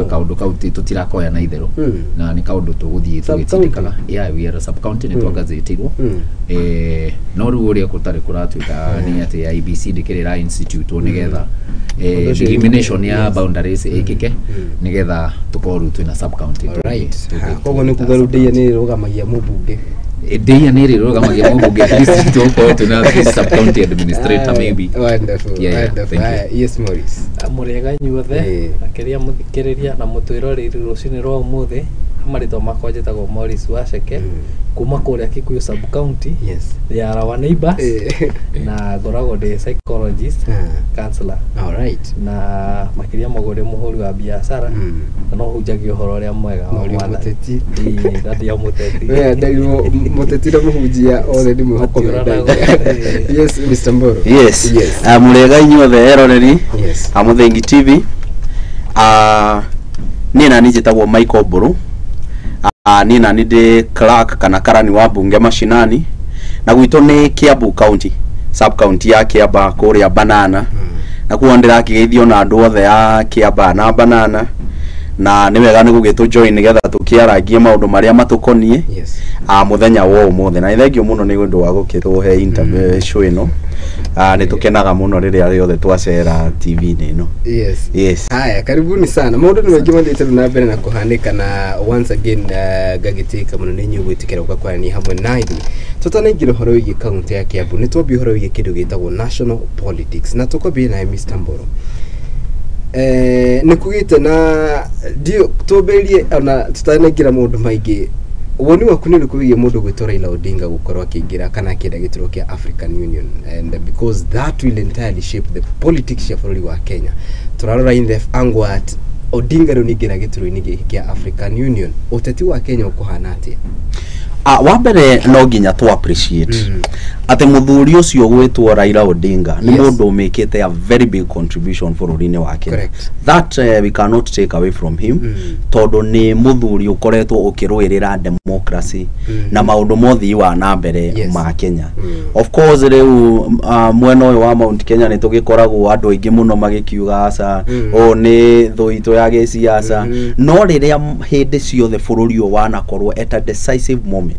kaundu kauti tutirakoya na itherũ na ni kaundu tuguthii tugitindikaga we are sub county ni twagathĩtirwo no rĩu ũrĩa gũtarĩ kũratuĩka ni atĩ IBC ndĩkĩrĩra institute nigetha elimination ya boundaries ikike nigetha tukorwo twina sub county. Koguo ni kuga rũndĩia nĩ rũgamagia mũmbunge Dia nere roga magemo buge list to ko to na sub county administrator maybe. Wonderful. Yes Morris. Amurega nyuothe akeria muthikiriria na mutwiroreri rucini rwa umuthi amarito makonjetagwo Morris Waceke kuma kuria Kikuyu sub county. Yes. They are our neighbors. Na ngoragwo ndi psychologist counselor. All right. Na makiria mogore muhuri wa biashara no hujagio horo ria mwega wa muteti. Ndadi ya muteti. Ndari muteti ndo muhujia already muhokomenda. Yes Mr. Mboro. Yes. Amurega inyuothe eroreri. Yes. Amuthengi TV. Nina nijitagwo Michael Mburu. Nina ninde clerk kana karani wa bunge mashinani na gwito ni Kiambu county sub county ya Kiamba kuria Banana na kuondera kigeithio na andu othe ya Kiamba na Banana na ni wega ni gugitu join nigetha tukiaragie maundu maria matukonie muthenya wo umuthe na thengio muno ni undu wa gukituhe interview ino ni tukenaga muno riria riothe twacera TV ino. Yes. Haya, karibuni sana. Maundu ni mengi mandite na mbere na kuhandika na once again gagitika muno ni nyugwitikira kwa ni hamwe na ithu. Tutanaingire horo wigi county ya Kiambu ni twambi horo wigi kindu gitagwo national politics na tukobi na Mr. Mboro. Nikugite na dio toberie ona tutanaingira maundu maingi. Woni waku ni kubiye mundu gwitwa Raila Odinga gukorwa kiingira kana kida gitiro kia African Union and because that will entirely shape the politics ya bũrũri wa Kenya. Turarora in the angle at Odinga ro nigira gitiro ini kia African Union uteti wa Kenya ukuhana atia? Wa mbere no nginya tu appreciate ate muthuri ucio gwitwo Raila Odinga ni mundu umekete a very big contribution for bũrũri-inĩ wa Kenya. That we cannot take away from him. Tondu ni muthuri ukoretwo ukirũĩrĩra democracy na maundu mothi wa na mbere ma Kenya. Of course riu mwena uyu wa Mount Kenya ni tugikoragwo andu aingi muno magikiuga aca ni thuito ya giciaca no riria hindi ciothe bũrũri uyu wanakorwo at a decisive moment.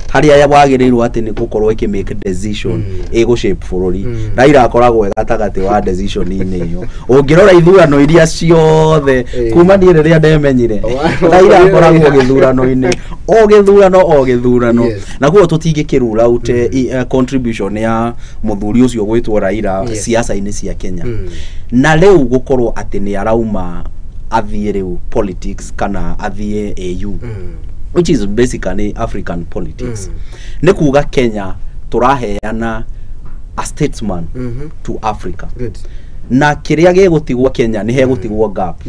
Haria ya wagirirwo ati ni gukorwo iki make decision ego shape bũrũri. Raila akoragwo gatagati wa decision ini iyo. Ungirora ithurano iria ciothe kuma ni riria ndemenyire Raila akoragwo githurano ini o githurano na kuo tutingikirura ute contribution ya muthuri ucio gwitwo Raila siasa-ini cia Kenya. Na riu gukorwo ati ni arauma athie riu politics kana athie AU which is basically African politics. Ne kuga Kenya turaheana a statesman to Africa. Na kiria gigutigwo Kenya ni hegutigwo gap.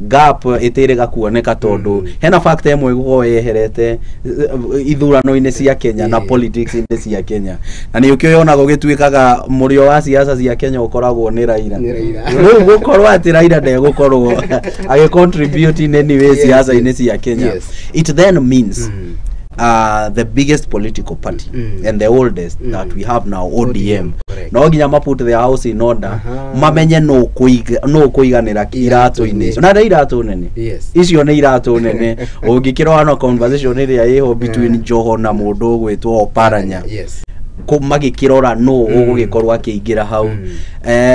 Gap itirega kuoneka tondu hena factor imwe gugo yeherete ithurano-ini cia Kenya na politics-ini cia Kenya. Na ni ukio yona gugituikaga murio wa siasa cia Kenya ukoragwo ni Raila. Riu gukorwo ati Raila ndegukorwo agi contribute in any way siasa-ini cia Kenya. It then means the biggest political party and the oldest that we have now, ODM. No nginya maput the house in order. Mamenye no kuiganira iratu-ini. Na iratu nene. Icio ni iratu nene. Ungikirwa no conversation iria iho between Joho na mundu gwitwo Oparanya. Magikirora no ugugikorwa akiingira hau.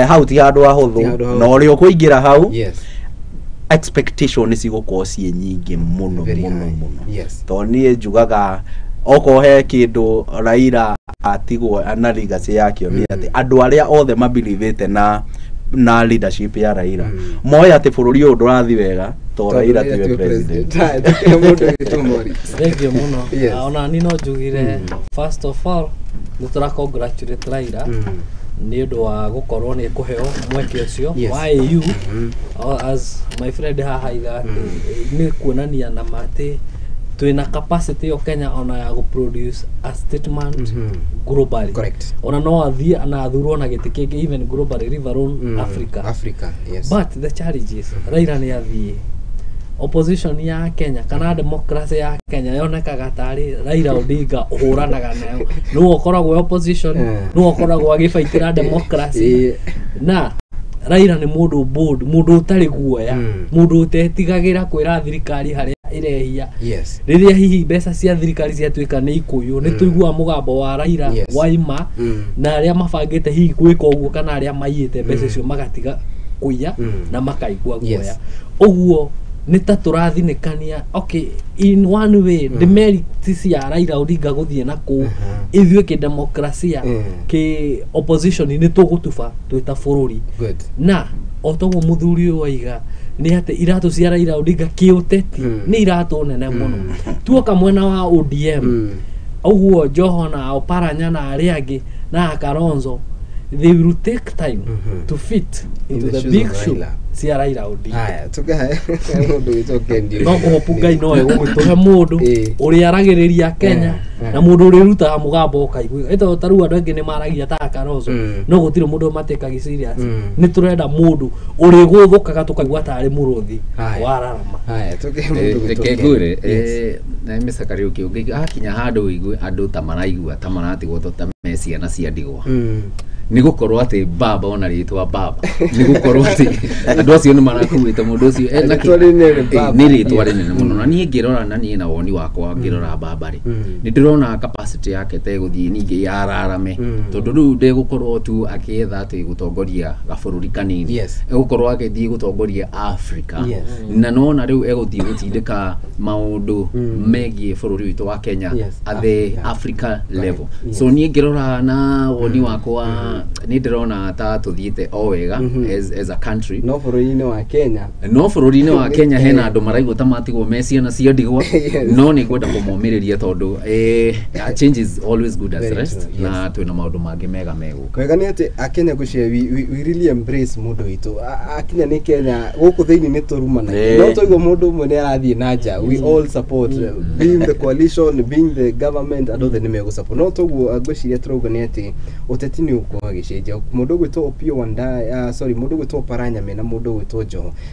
Hau ti handu ahuthu. No ri ukuingira hau. Expectation is igoko cie nyingi muno. To nie njugaga okohe kindu Raila atigwo ana legacy yake ni ati andu aria othe mabilivete na leadership ya Raila moya ati bũrũri ũyũ ndũrathi wega to Raila tiwe president. Thank you muno. Ona ni no njugire first of all nitũra congratulate Raila ni undu wa gukorwo ni kuheo mweke ucio wa AU as my friend haha itha ni kuonania na mate twina capacity yo Kenya ona ya go produce a statement globally. Ona no athie ana athurwo na giti kingi even globally river on Africa. But the challenge is Raila ni athie opposition ya Kenya kana democracy ya Kenya yonekaga tari Raila Odinga uhuranaga nayo no ukoragwo opposition no ukoragwo agifaitira democracy na Raila ni mundu bold, mundu utari guoya, mundu utetigagira kwira thirikari haria irehia. Riria hihi mbeca cia thirikari ciatuika ni ikuyu, ni tuigua mugambo wa Raila waima na aria mabangite hihi gwika uguo kana aria maiyite mbeca icio magatiga kuiya na makaigua guoya. Uguo ni ta turathinikania. Okay, in one way the merits ya Raila Odinga guthie na ku ithue ki demokrasia ki opposition ni tugutuba twita bururi na otogo muthuri waiga ni ate iratu cia Raila Odinga ki uteti ni iratu nene muno tuoka mwena wa ODM uguo Joho na Oparanya na ariangi na Kalonzo, they will take time to fit into the big shoe cia Raila Odinga. Haya tukae mundu witoke ndio no kuhopungai no egumituhe mundu uri aragiriria Kenya na mundu uri ruta mugambo kaigua eto taru andu angi ni maragia ta Kalonzo no gutire mundu matekagi serious ni turenda mundu uri guthukaga tukaigua ta ari muruthi wararama. Haya tuke mundu witoke ngure na misakari ukiugi akinya handu igwe andu ta maraigua ta maratigwo ta mecia na cia ndigwa nigukorwo ati baba ona ritwa baba nigukorwo ati andu acio ni marakuite mundu ucio ni ritwa rinene muno na nie ngirora na nie na woni wakwa ngirora baba ri ni ndirona capacity yake te guthie ningi yararame tondu riu ndigukorwo tu akietha ati gutongoria gabururi kanini egukorwo agithie gutongoria Africa na nona riu eguthie gutindika maundu megie bururi witu wa Kenya at the Africa level. So nie ngirora na woni wakwa ni ndirona ta tuthiite o wega as a country. No bururi-ini wa Kenya hena andu maraigua ta matigwo mecia na cia ndigwa no ni kwenda kumomiriria tondu change is always good as rest na twina maundu mangi mega meguka. Wega ni ati Akenya gucia we really embrace mundu witu akinya ni Kenya guku thiini ni turumana no toigwo mundu umwe ni arathie na nja we all support being the coalition being the government and other ni megu support no toguo ngwiciria turauga ni ati uteti ni uko gicenjia mundu gwitwo Opio Wanda mundu gwitwo Oparanya mena mundu gwitwo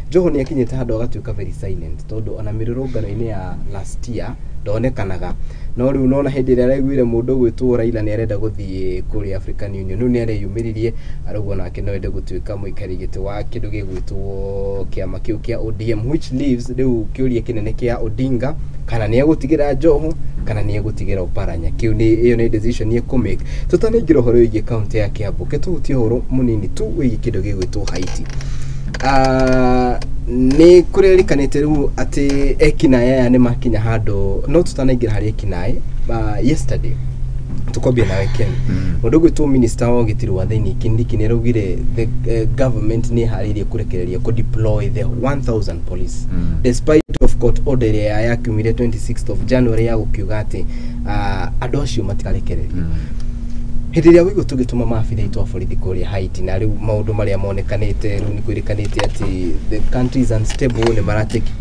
Joho ni akinyite handu agatuika very silent tondu ona mirurungano-ini ya last year ndonekanaga no riu nona hindi ria araiguire mundu gwitwo Raila ni arenda guthie kuri African Union nu ni areyumiririe arauga nake no ende gutuika muikari giti wa kindu gigwitwo kiama kiu kia ODM which leaves riu kiuria kinene kia Odinga kana ni egutigira Joho kana ni egutigira Oparanya kiu ni iyo ni decision ni kumake tutanigira horo igi county ya Kiambu ketuhutie horo munini tu wigi kindu gigwitwo Haiti. Ni kurerikanite riu ati ekinae ni makinya handu no tutanaingira hari ekinae yesterday tukobia na weekend mundu gwitwo minister wa gitiru wa thini Kindiki ni raugire the government ni haririe kurekereria ku deploy the 1000 police despite of court order ya kumire 26th of January ya gukiuga ati andu acio matikarekereria hindi ria wigo tugituma mafitha itwa borithi kuri Haiti na riu maundu maria monekanite riu ni kwirikanite ati the country is unstable ni maratake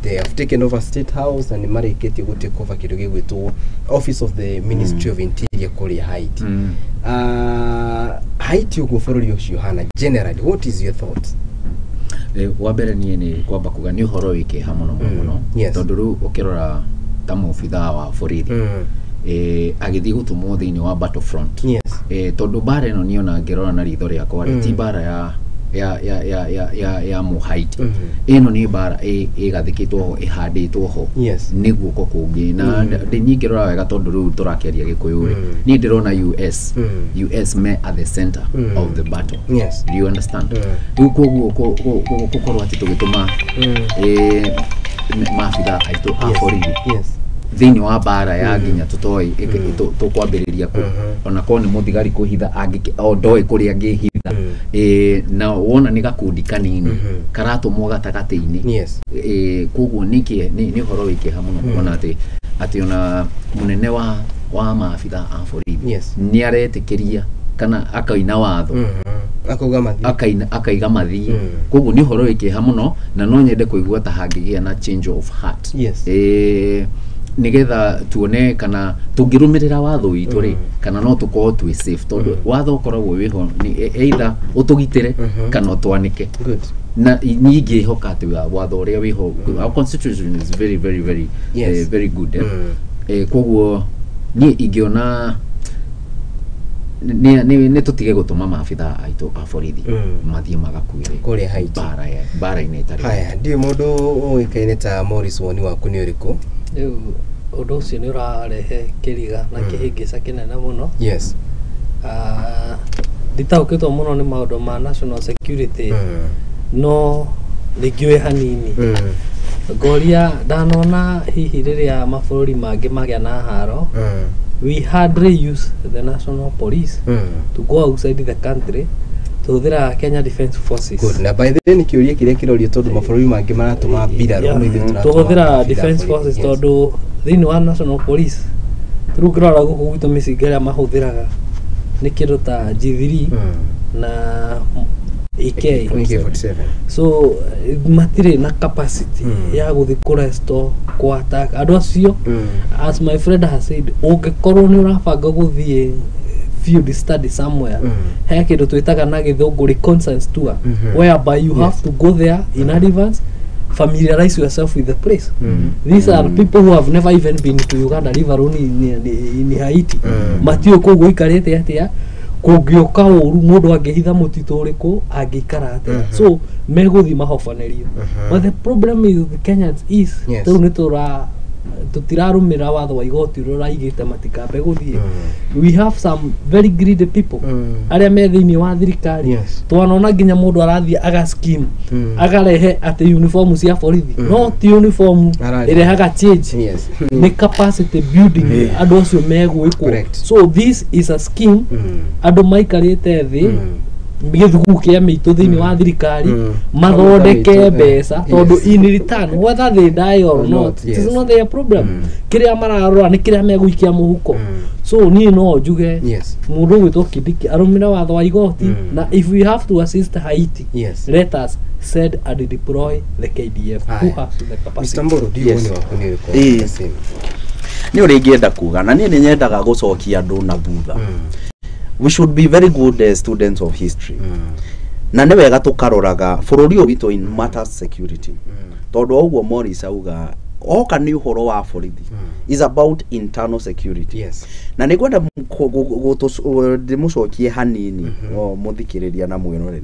they have taken over state house and mariketie gutake over kindu gigwitwo office of the Ministry of Interior kuri Haiti. Haiti ugo bururi ucio hana generally what is your thoughts? Wa mbere ni kwamba kuga ni horo wiki hamuno muno tondu riu ukirora ta mufitha wa borithi agithii gutumwo thiini wa battlefront tondu bara ino niona ngirora na ritho riakwa ti bara ya mu Haiti ino ni bara igathikitwo ho ihanditwo ho niguo ko kungi na ndinyingirora wega tondu riu turakeria gikuyu ri ni ndirona US me at the center of the battle. Do you understand? Riu koguo gukorwo ati tugituma mafitha aitu a borithi thini wa bara ya ginya tutoi tukwambiriria ku ona ko ni muthigari kuhitha angi ndoi kuri angihitha na wona ni gakundi kanini karatumwo gatagati-ini koguo ni horo wiki hamuno ona ati ona munene wa mafitha a borithi ni aretikiria kana akaina watho akaiga mathii koguo ni horo wiki hamuno na no nyende kuigua ta hangigia na change of heart nigetha tuone kana tungirumirira watho witu ri kana no tukorwo twi safe tondu watho ukoragwo wiho ni either utugitire kana utwanike na nyingi hoka ati watho uria wiho our constitution is very very very very good koguo ni ingiona ni tutige gutuma maabitha aitu a borithi mathie magakuire kore Haiti bara inetari haya ndio mundu uikaine ta Morris woni waku ni uriku undu ucio ni urarehe kiriga na kihingica kinene muno yes nditaukitwo muno ni maundu ma national security no rigiwe hanini goria ndanona hihi riria mabururi mangi magia na haro we hardly use the national police to go outside the country to the Kenya Defence Forces. Good. Na by the way nikiuria kiria kirorio tondu mabururi mangi maratuma mbiraro no ithu tunathira Defence Forces tondu thini wa national police turugirora guku gwitu micingeria mahuthiraga ni kindu ta G3 na AK47 so matire na capacity ya guthi kurestore kwa attack andu acio as my friend has said ungikorwo ni urabanga guthie field study somewhere he kindu twitaga na githungu reconnaissance tour whereby you have to go there in advance familiarize yourself with the place these are people who have never even been to Uganda river in Haiti matio kogo ikarete atia kungioka uru mundu angehitha mutito uriku angikara atia so meguthi mahofanirio but the problem is the Kenyans is tu nitura tutirarumira watho wa igoti ruraigite matikambe guthie we have some very greedy people aria me thiini wa thirikari twanona nginya mundu arathie aga scheme agarehe ate uniform cia borithi no ti uniform irehaga change ni capacity building andu acio megwikwo so this is a scheme andu maikarite thi githugu kia mitu thiini wa thirikari mathondeke mbeca tondu in return whether they die or not it is not their problem kiria mararora ni kiria meguikia muhuko so ni no njuge mundu gwitwo Kidiki arumira watho wa igoti na if we have to assist Haiti let us send and deploy the KDF who has the capacity. Mr. Mburu ndio ni wako ni ni uri ngienda kuga na ni nyendaga gucokia andu na thutha we should be very good students of history na ne wega tukaroraga bururi witu in matters security tondu uguo Morris auga oka ni uhoro wa borithi is about internal security na ni kwenda ndimucokie hanini muthikiriria na mwiroreri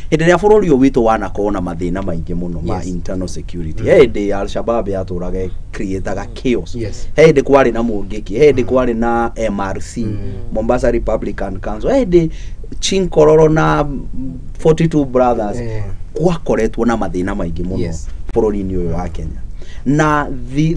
hinde ria bururi witu wanakona mathina maingi muno ma internal security hinde al-Shabaab yaturaga createaga chaos hinde kwari na mungiki hinde kwari na MRC Mombasa Republican Council hinde Chinkororo na 42 brothers kwakoretwo na mathina maingi muno bururi-ini uyu wa Kenya na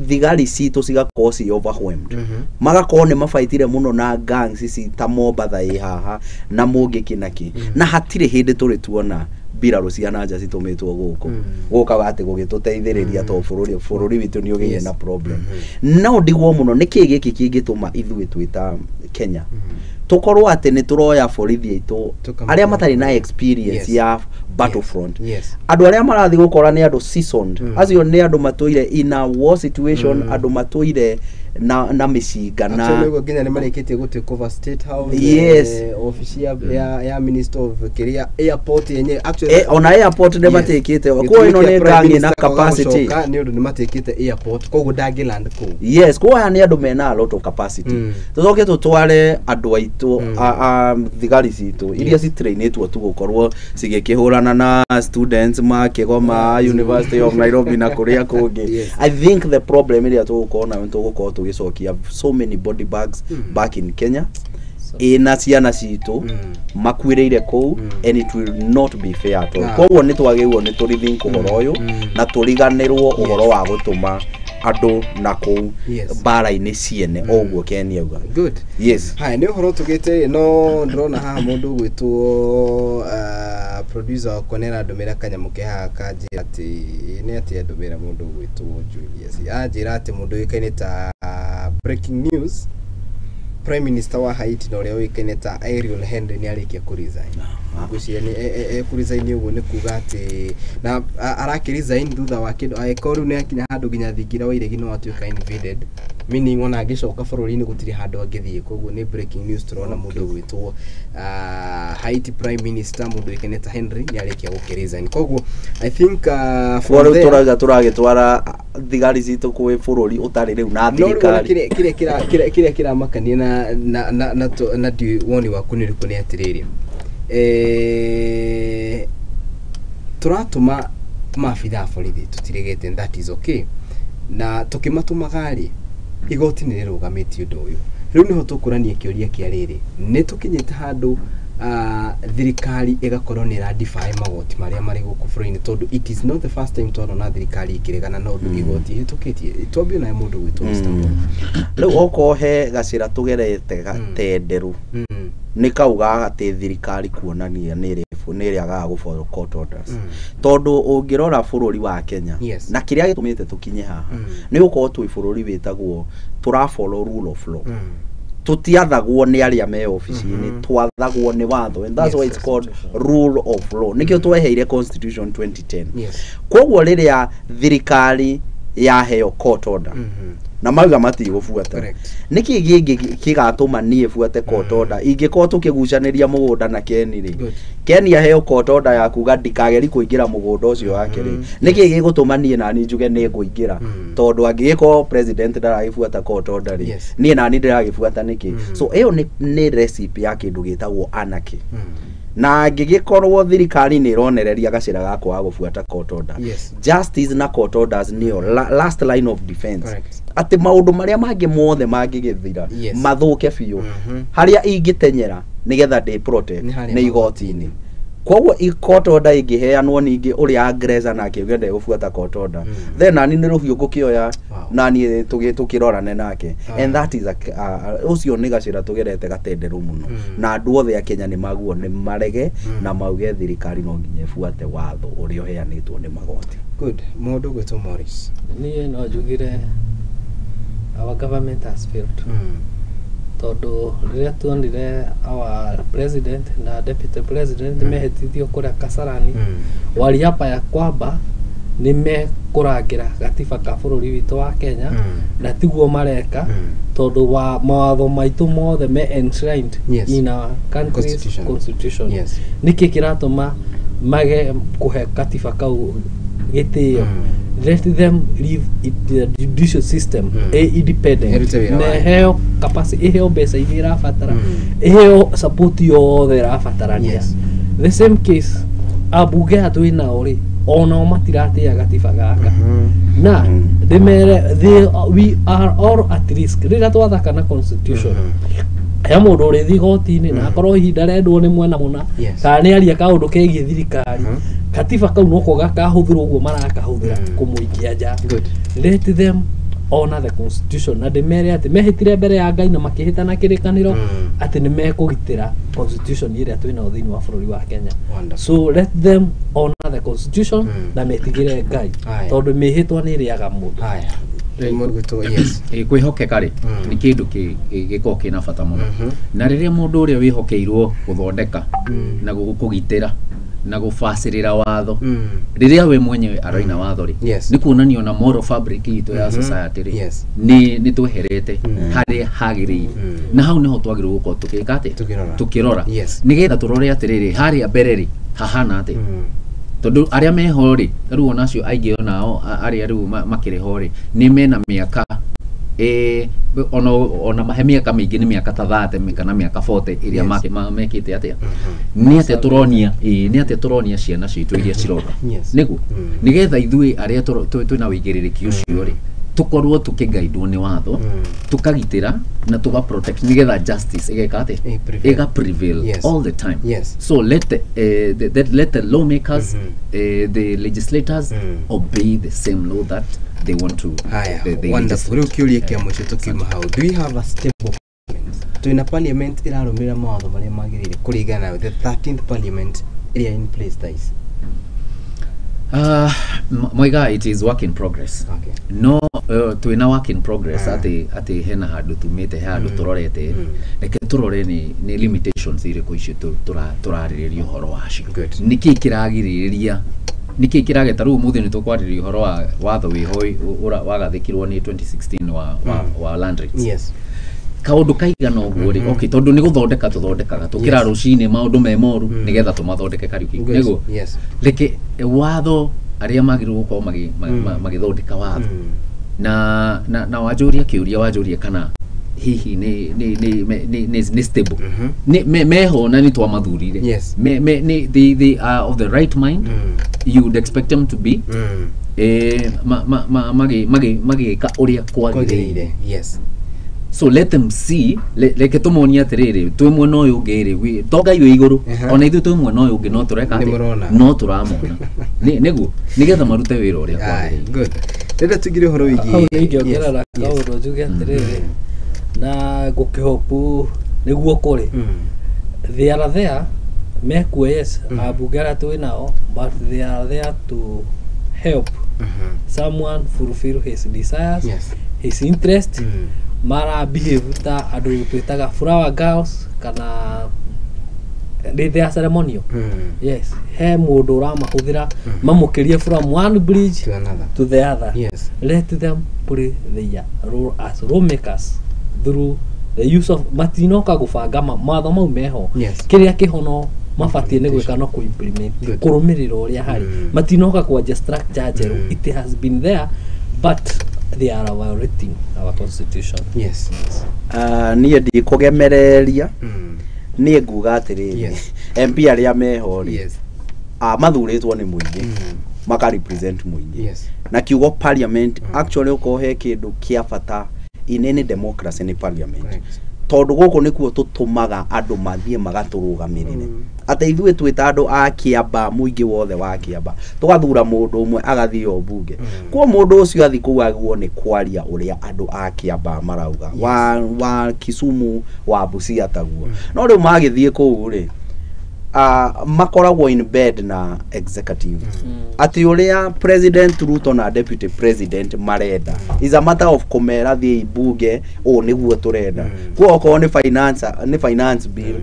thigari citu cigakorwo ci overwhelmed magakorwo ni mafaitire muno na gangs ici ta Mombatha haha na mungiki naki na hatire hindi turi tuona mbiraro cia nanja citumitwo guku guka ati gugituteithiriria to bururi witu ni ugiye na problem no ndigwo muno niki giki kingituma ithuĩ twita Kenya tukorwo ati ni turoya borithi itu aria matari na experience ya battlefront andu aria marathi gukora ni andu seasoned acio ni andu matuire in a war situation andu matuire na mishinga na actually nginya ni mareketie guti cover state house office ya minister of career airport yenye actually ona airport ne matekete ko ino ne gangi na capacity ni undu ni matekete airport kogo dagiland ko ko ya ni andu mena a lot of capacity tucoke tutware andu aitu thigari citu iria ci trainetwo tu gukorwo cigikihurana na students ma Kigoma University of Nairobi na kuria kungi I think the problem iria tugukorwo na tugukorwo tugicokia so many body bags back in Kenya ina ciana citu makwiriire kou and it will not be fair at all koguo ni twagirwo ni turithink uhoro uyu na turiganirwo uhoro wa gutuma andu na kou bara-ini ciene oguo Ken auga good hai ni uhoro tugite no ndrona haha mundu gwitwo producer konera ndomera kanyamuke haha kanjira ati ni ati ndomera mundu gwitwo Julius anjira ati mundu wikaine ta breaking news Prime Minister wa Haiti na uria wikaine ta Ariel Henry ni arikia kuresign gucia ni kuresign uguo ni kuga ati na arakiresign thutha wa kindu aikoru ni akinya handu ginya thingira wa iregi no atuika invaded meaning ona agicoka bururi-ini gutiri handu angithie koguo ni breaking news turona mundu gwitwo Haiti Prime Minister mundu wikaine ta Henry ni arikia gukiresign koguo I think for turaga turagitwara thigari citu kwi bururi utari riu na thirikari kire kira makania na woni waku ni riku ni atiriri turatuma mafitha borithi tutiregete, that is okay, na tukimatuma gari igoti ni rirugamiti undu uyu. Riu niho tukurania kiuria kia riri, ni tukinyite handu thirikari igakorwo ni radify magoti maria mari guku bũrũri-inĩ, tondu it is not the first time twarona thirikari ikiregana na undu igoti hitukitie. Twambie na mundu gwitwo Mr. Riu okohe gacira tugerete gatenderu ni kauga ati thirikari kuonania ni riagaga gu follow court orders, tondu ungirora bũrũri wa Kenya na kiria gitumite tukinye haha ni gukorwo twi bũrũri witagwo tura follow rule of law. Tutiathagwo ni aria me office-ini, twathagwo ni watho, and that's why it's called rule of law. Nikio tweheire constitution 2010. Koguo riria thirikari yaheo court order na mauga matigobuata, niki gingi kigatuma nie buate court order ingiko tukigucaniria mugunda na Keni ri Keni aheo court order ya kuga ndikageri kuingira mugunda ucio wake ri niki gigutuma nie na ni njuge ni kuingira tondu angiko president ndaragibuata court order ri nie na ni ndiragibuata niki. So iyo ni recipe ya kindu gitagwo anarchy. Na gigikorwo thirikari ni ironereria gacira gakwa wa gubuata court order, justice na court orders nio last line of defense. Ati maundu maria mangi mothe mangigithira mathuke biu haria ingitenyera nigetha de protect ni igoti-ini. Koguo court order ingiheanwo ningi uria agreza na akiugende gubuata court order, then ani ni ruhiu ngukioya nani tukirorane nake, and that is ucio ni gacira tugerete gatenderu muno na andu othe a Kenya ni maguo ni marege na mauge thirikari no nginya ibuate watho uria uheanitwo ni magoti. Good. Mundu gwitwo Morris, ni no njugire our government has failed. Tondu riria tuonire our president na deputy president mehetithio kuria Kasarani waliapa ya kwamba nimekurangira gatiba ka bũrũri witũ wa Kenya na tiguo mareka tondu wa mawatho maitu mothe me enshrined in our country's constitution. Niki kiratuma mage kuhe gatiba kau gitio. Let them leave it, the judicial system independent. Neheo capacity, eheo besa ira fatara, eheo support yothe ra fatarania. The same case abuge atu ina ori ona matirate ya gatiba gaka na we are all at risk. Rira twathaka na constitution ya mundu uri thigoti-ini na akorwo ihinda rendwo ni mwena muna kana ni aria kaundu kegie thirikari katiba kau noko gakahuthirwo uguo marakahũthĩra kumuikia nja. Let them honor the constitution na demere ati mehitire mbere ya Ngai na makihita na kirikaniro ati ni mekugitira constitution iria twina thĩinĩ wa bũrũri wa Kenya. So let them honor the constitution na metigire Ngai tondu mihitwa ni riaga mundu. Kwihokeka ri ni kindu giko kina bata muno, na riria mundu uria wihokeirwo guthondeka na gukugitira na gufacirira watho riria we mwenyewe aroina watho ri ni kuonanio na moral fabric itu ya society ri ni tweherete hari hagiri na hau niho twagirwo guko tukikate tukirora nigetha turore atiriri hari mbere ri hahana ati tondu aria meho ri riu onacio aingi onao aria riu makire ho ri ni mena miaka ona mahe miaka mingi ni miaka ta 30 kana miaka 40 iria mekite atia ni ate turonia ni ate turonia ciana citu iria cirora nigu nigetha ithui aria twina wigiririki ucio ri tukorwo tukigaidwo ni watho tukagitira na tuga protect nigetha justice igekate iga prevail all the time. So let the lawmakers the legislators obey the same law that they want to. Wonderful. Ukiuria kia mwisho tukima how do we have a stable parliament? Tuina parliament irarumira mawatho maria magirire kurigana the 13th parliament area in place tais. Moiga, it is work in progress. No, tuina work in progress ati hena handu tumite handu turorete reke turore ni limitations ire ko icio turaririria uhoro wacio. Niki kiragiriria niki kirageta ru muthi ni tukwariria uhoro wa watho wihoi wagathikirwo ni 2016 wa land rates. Kaundu kaigana uguo ri okay tondu ni guthondeka tuthondekaga tukira rucini maundu me moru nigetha tumathondeke kariuki nego reke watho aria magirwo gukorwo magithondeka watho na wajuria kiuria wajuria kana hihi ni stable meho na ni twamathurire they are of the right mind you would expect them to be magika uria kwagirire. Yes, so let them see leke tumonia atiriri twi mwena uyu ngiri tonga yu iguru ona ithu twi mwena uyu ngi no tureka no turamona niguo nigetha marute wira uria kwagirire. Good. Reda tugire horo wigi ingiongerera kaundu njuge atiriri na gukihopu niguo kuri they are there mekuo yes abugera twinao but they are there to help someone fulfill his desires, his interest. Mara behave ta adu twitaga flower girls kana they are ceremonial. Yes, he mundu uramahuthira mamukirie from one bridge to the other. Yes, let them play their role as role makers through the use of matinoka gubanga matho mau meho kiria kihono mafatie ni gwika no ku implement kurumirira uria hari matinoka kwa just structure jeru it has been there but they are violating our constitution. Yes. Niä ndi kå gemereria nä nguga atä rä MP arä a meho mathurä two nä må ingä makarepresent må ingä na kiugo parliament actually å he kä ndå kä a bata in any democracy nä parliament tondå gå kå nä kuo tå tå maga andå mathiä magatå rå gamä rä re atä ithuä twä ta andå a kä amba må ingä wothe wa kä amba tå gathura må ndå å mwe agathiä o mbunge kuo må ndå å cio athi kå u agwo nä kwaria å rä a andå a kä amba marauga wa Kisumu wa Busia taguo no rä u magä thiä kå u rä makoragwo in bed na executive ati uria president Ruto na deputy president marenda is a matter of komera thi bunge o niguo turenda kuoko ni finance bill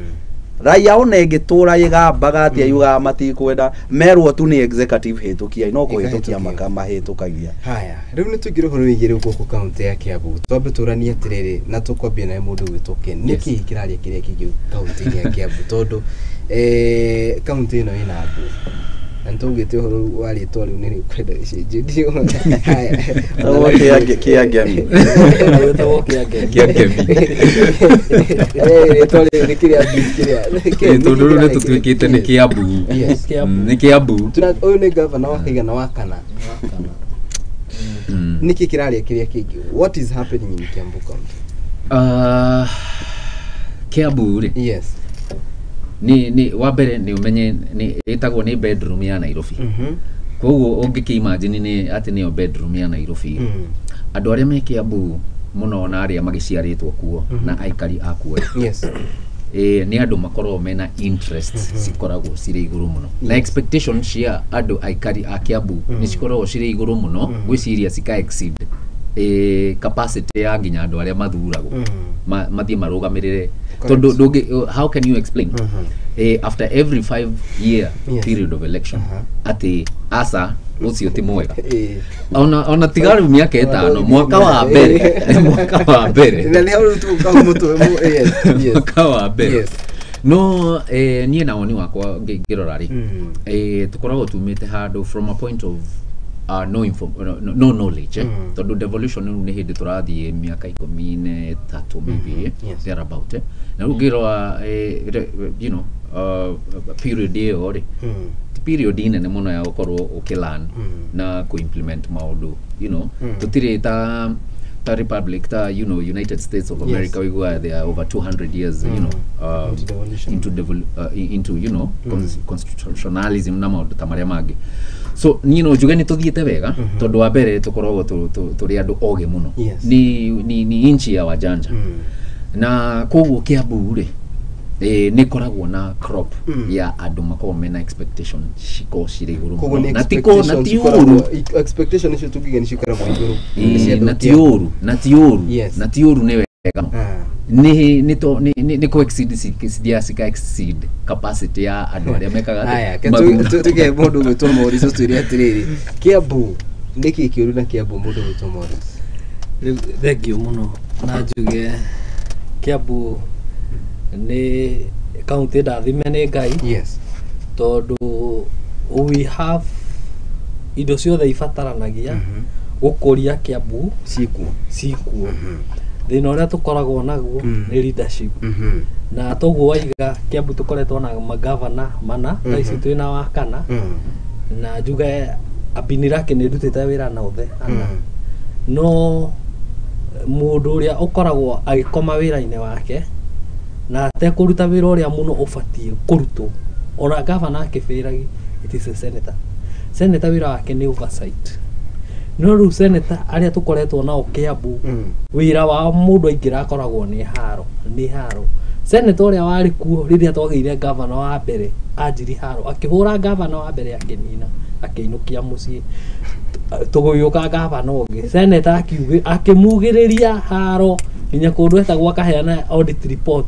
raia ona ingitura yigambaga ati ayuga matikwenda merwo tu ni executive hitukia no kuhitukia mahitukagia. Haya riu ni tugire horo wigire guko county ya Kiambu twambe turania atiriri na tukwambia na mundu witoke niki kiraria kiria kingi county ya Kiambu tondu county ino ina andu antugite horo wari twari ni kwenda cenjerio. Haya kiagemi twari nikiria bikiria tondu ru ni tutwikite ni Kiambu ni Kiambu uyu ni governor wa Kiga na wakana niki kiraria kiria kingi what is happening in Kiambu county Kiambu ri yes ni wabere ni umenye ni itagwo ni bedroom ya Nairobi koguo ungikimagine ni ati ni bedroom ya Nairobi andu aria me Kiambu muno na aria magiciaritwo kuo na aikari akuo yes ni andu makorwo mena interest cikoragwo ciri iguru muno na expectation cia andu aikari a Kiambu ni cikoragwo ciri iguru muno gwiciria cika exceed capacity ya nginya andu aria mathuragwo mathie marugamirire tondu how can you explain after every 5-year period of election ati asa ucio ti mwega ona tigaru miaka 5 mwaka wa mbere na leo tu kwa mtu yes mwaka wa mbere no nie na woni wakwa ngirora ri tukoragwo tumite handu from a point of no knowledge tondu devolution ni hindi turathie miaka 13 maybe there about na ugirwa you know period iyo ri period ine muno ya ukorwo ukilan na ku implement maundu you know tutire ta republic ta you know United States of America we go there over 200 years you know into you know constitutionalism na maundu tamaria magi so nino jugani tuthiete wega tondu wa mbere tukoragwo turi andu oge muno ni inchi ya wajanja na koguo Kiambu ri ni koragwo na crop ya andu makorwo mena expectation ciko ciri iguru na tiko na tiuru expectation icio tugige ni cikoragwo iguru na tiuru ni wega ni ko exceed sika exceed capacity ya andu aria mekaga aya tuge mundu gwitwo Moriso twiri atiriri Kiambu ndiki kiuru na Kiambu mundu gwitwo Moriso thegio muno na njuge Kiambu ni county ndathime ni Ngai yes tondu we have indo ciothe ibataranagia gukuria Kiambu cikuo thina uria tukoragwo naguo ni leadership na toguo waiga Kiambu tukoretwo na magavana mana ici twina wa kana na juga Abinirake ni rutite wira na uthe ana no mundu uria ukoragwo agikoma wira-ini wake na atekuruta wira uria muno ubatie kurutwo ona gavana akifiragi it is a senator wira wake ni oversight no ru senator aria tukoretwo nao Kiambu wira wa mundu aingira akoragwo ni haro senator uria wari kuo riria twagire gavana wa mbere Anjiri Haro akihura gavana wa mbere akinina akiinukia mucii tuguyuka gavana ungi senator akimugiriria Haro nginya kundu etagwo akaheana audit report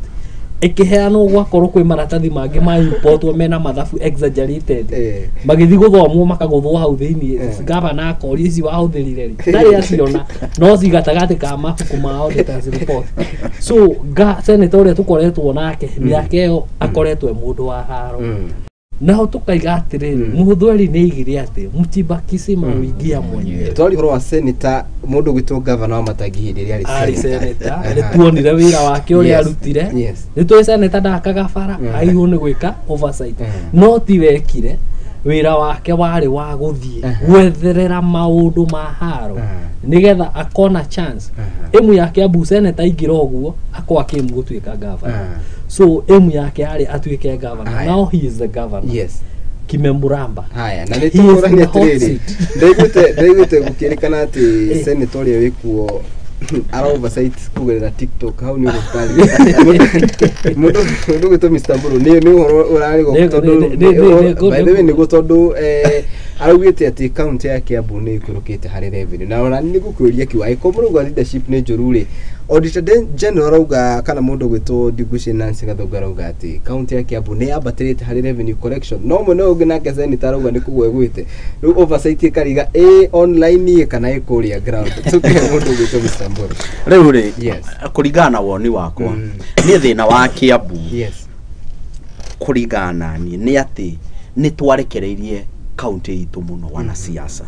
ikiheanwo gwakorwo kwi maratathi mangi ma import mena mathabu exaggerated magithi guthomwo makaguthwo hau thiini gavana akori ici wahuthirire ndari aciona no cigatagati ka mabuku ma auditors report so senator uria tukoretwo nake miaka iyo akoretwo mundu wa Haro naho tukaiga atiriri muhuthweri ni igire ati Mchimba Kisima wingia mwenyewe twari horo wa senator mundu gwitwo governor wa Matangi hindi ari senator ni tuonire wira wake uri arutire ni twi senator ndakaga bara aihu ni gwika oversight no ti wekire wira wake wari wa guthie gwetherera maundu ma Haro nigetha akona chance emu yake Kiambu senator ingira oguo akwa Kiambu gutwika governor so emu yake ari atwike governor now he is the governor Kimemburamba haya na ni tukorania atiriri ndaigute gukirikana ati senator uria wikuo ara oversight kugerera TikTok hau ni urutari mundu gwito Mr. Mburu ni horo urari go tondu by the way ni go tondu araugite ati county ya Kiambu ni ikurukite hari revenue na ona ni gukuria kiwa ikomuruga leadership ni njururi auditor general auga kana mundu gwito Digushi Nancy Gathonga arauga ati county ya Kiambu ni abatirite hari revenue collection no muno ungi nake senator arauga ni kugwegwite riu oversight ikariga online kana ikuria ground tuke mundu gwito Mr. Mburu riu ri kuringana woni wakwa ni thina wa Kiambu kuringana ni ati ni twarekereirie county itu muno wana siasa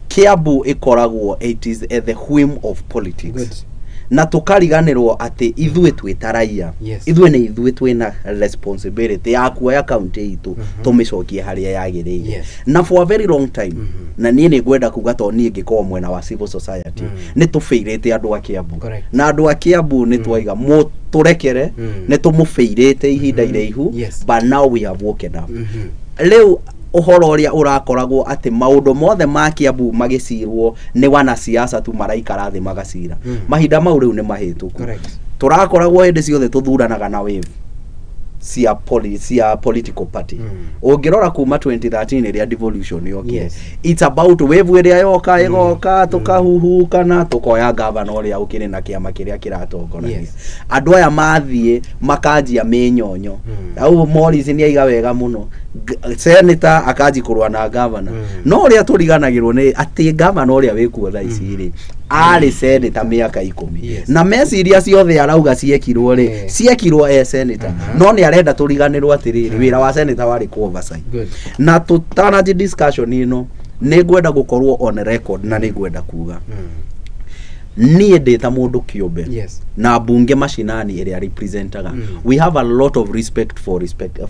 Kiambu ikoragwo it is at the whim of politics na tukariganirwo ati ithuĩ twitaraia ithuĩ ni ithuĩ twina responsibility ya kuoya county itu tumicokie haria yagiriire na for a very long time na nie ni ngwenda kuga to nie ngikoo mwena wa civil society ni tufairite andu a Kiambu na andu a Kiambu ni twaiga turekere ni tumufairite ihinda iraihu but now we have woken up leo uhoro uria urakoragwo ati maundu mothe ma Kiambu magicirwo ni wana siasa tu maraikara thi magacira mahinda mau riu ni mahituku turakoragwo hindi ciothe tuthuranaga na wave cia political party ungirora kuma 2013 iria devolution yokire it's about wave iria yoka igoka tukahuhuka na tukoya governor uria ukire na kiama kiria kiratongoragia andu aya mathie makanjia menyonyo au Morris ni aiga wega muno senator akaji kurwa na governor no uria turiganagirwo ni ati governor uria wikuo tha ici ri ari senator miaka 10 na meciria ciothe arauga ciekirwo ri ciekirwo senator no ni arenda turiganirwo atiriri wira wa senator wari ku oversight na tutanaji discussion ino ni ngwenda gukorwo on record na ni ngwenda kuga nie ndeta mundu kiumbe na bunge mashinani iria representaga we have a lot of respect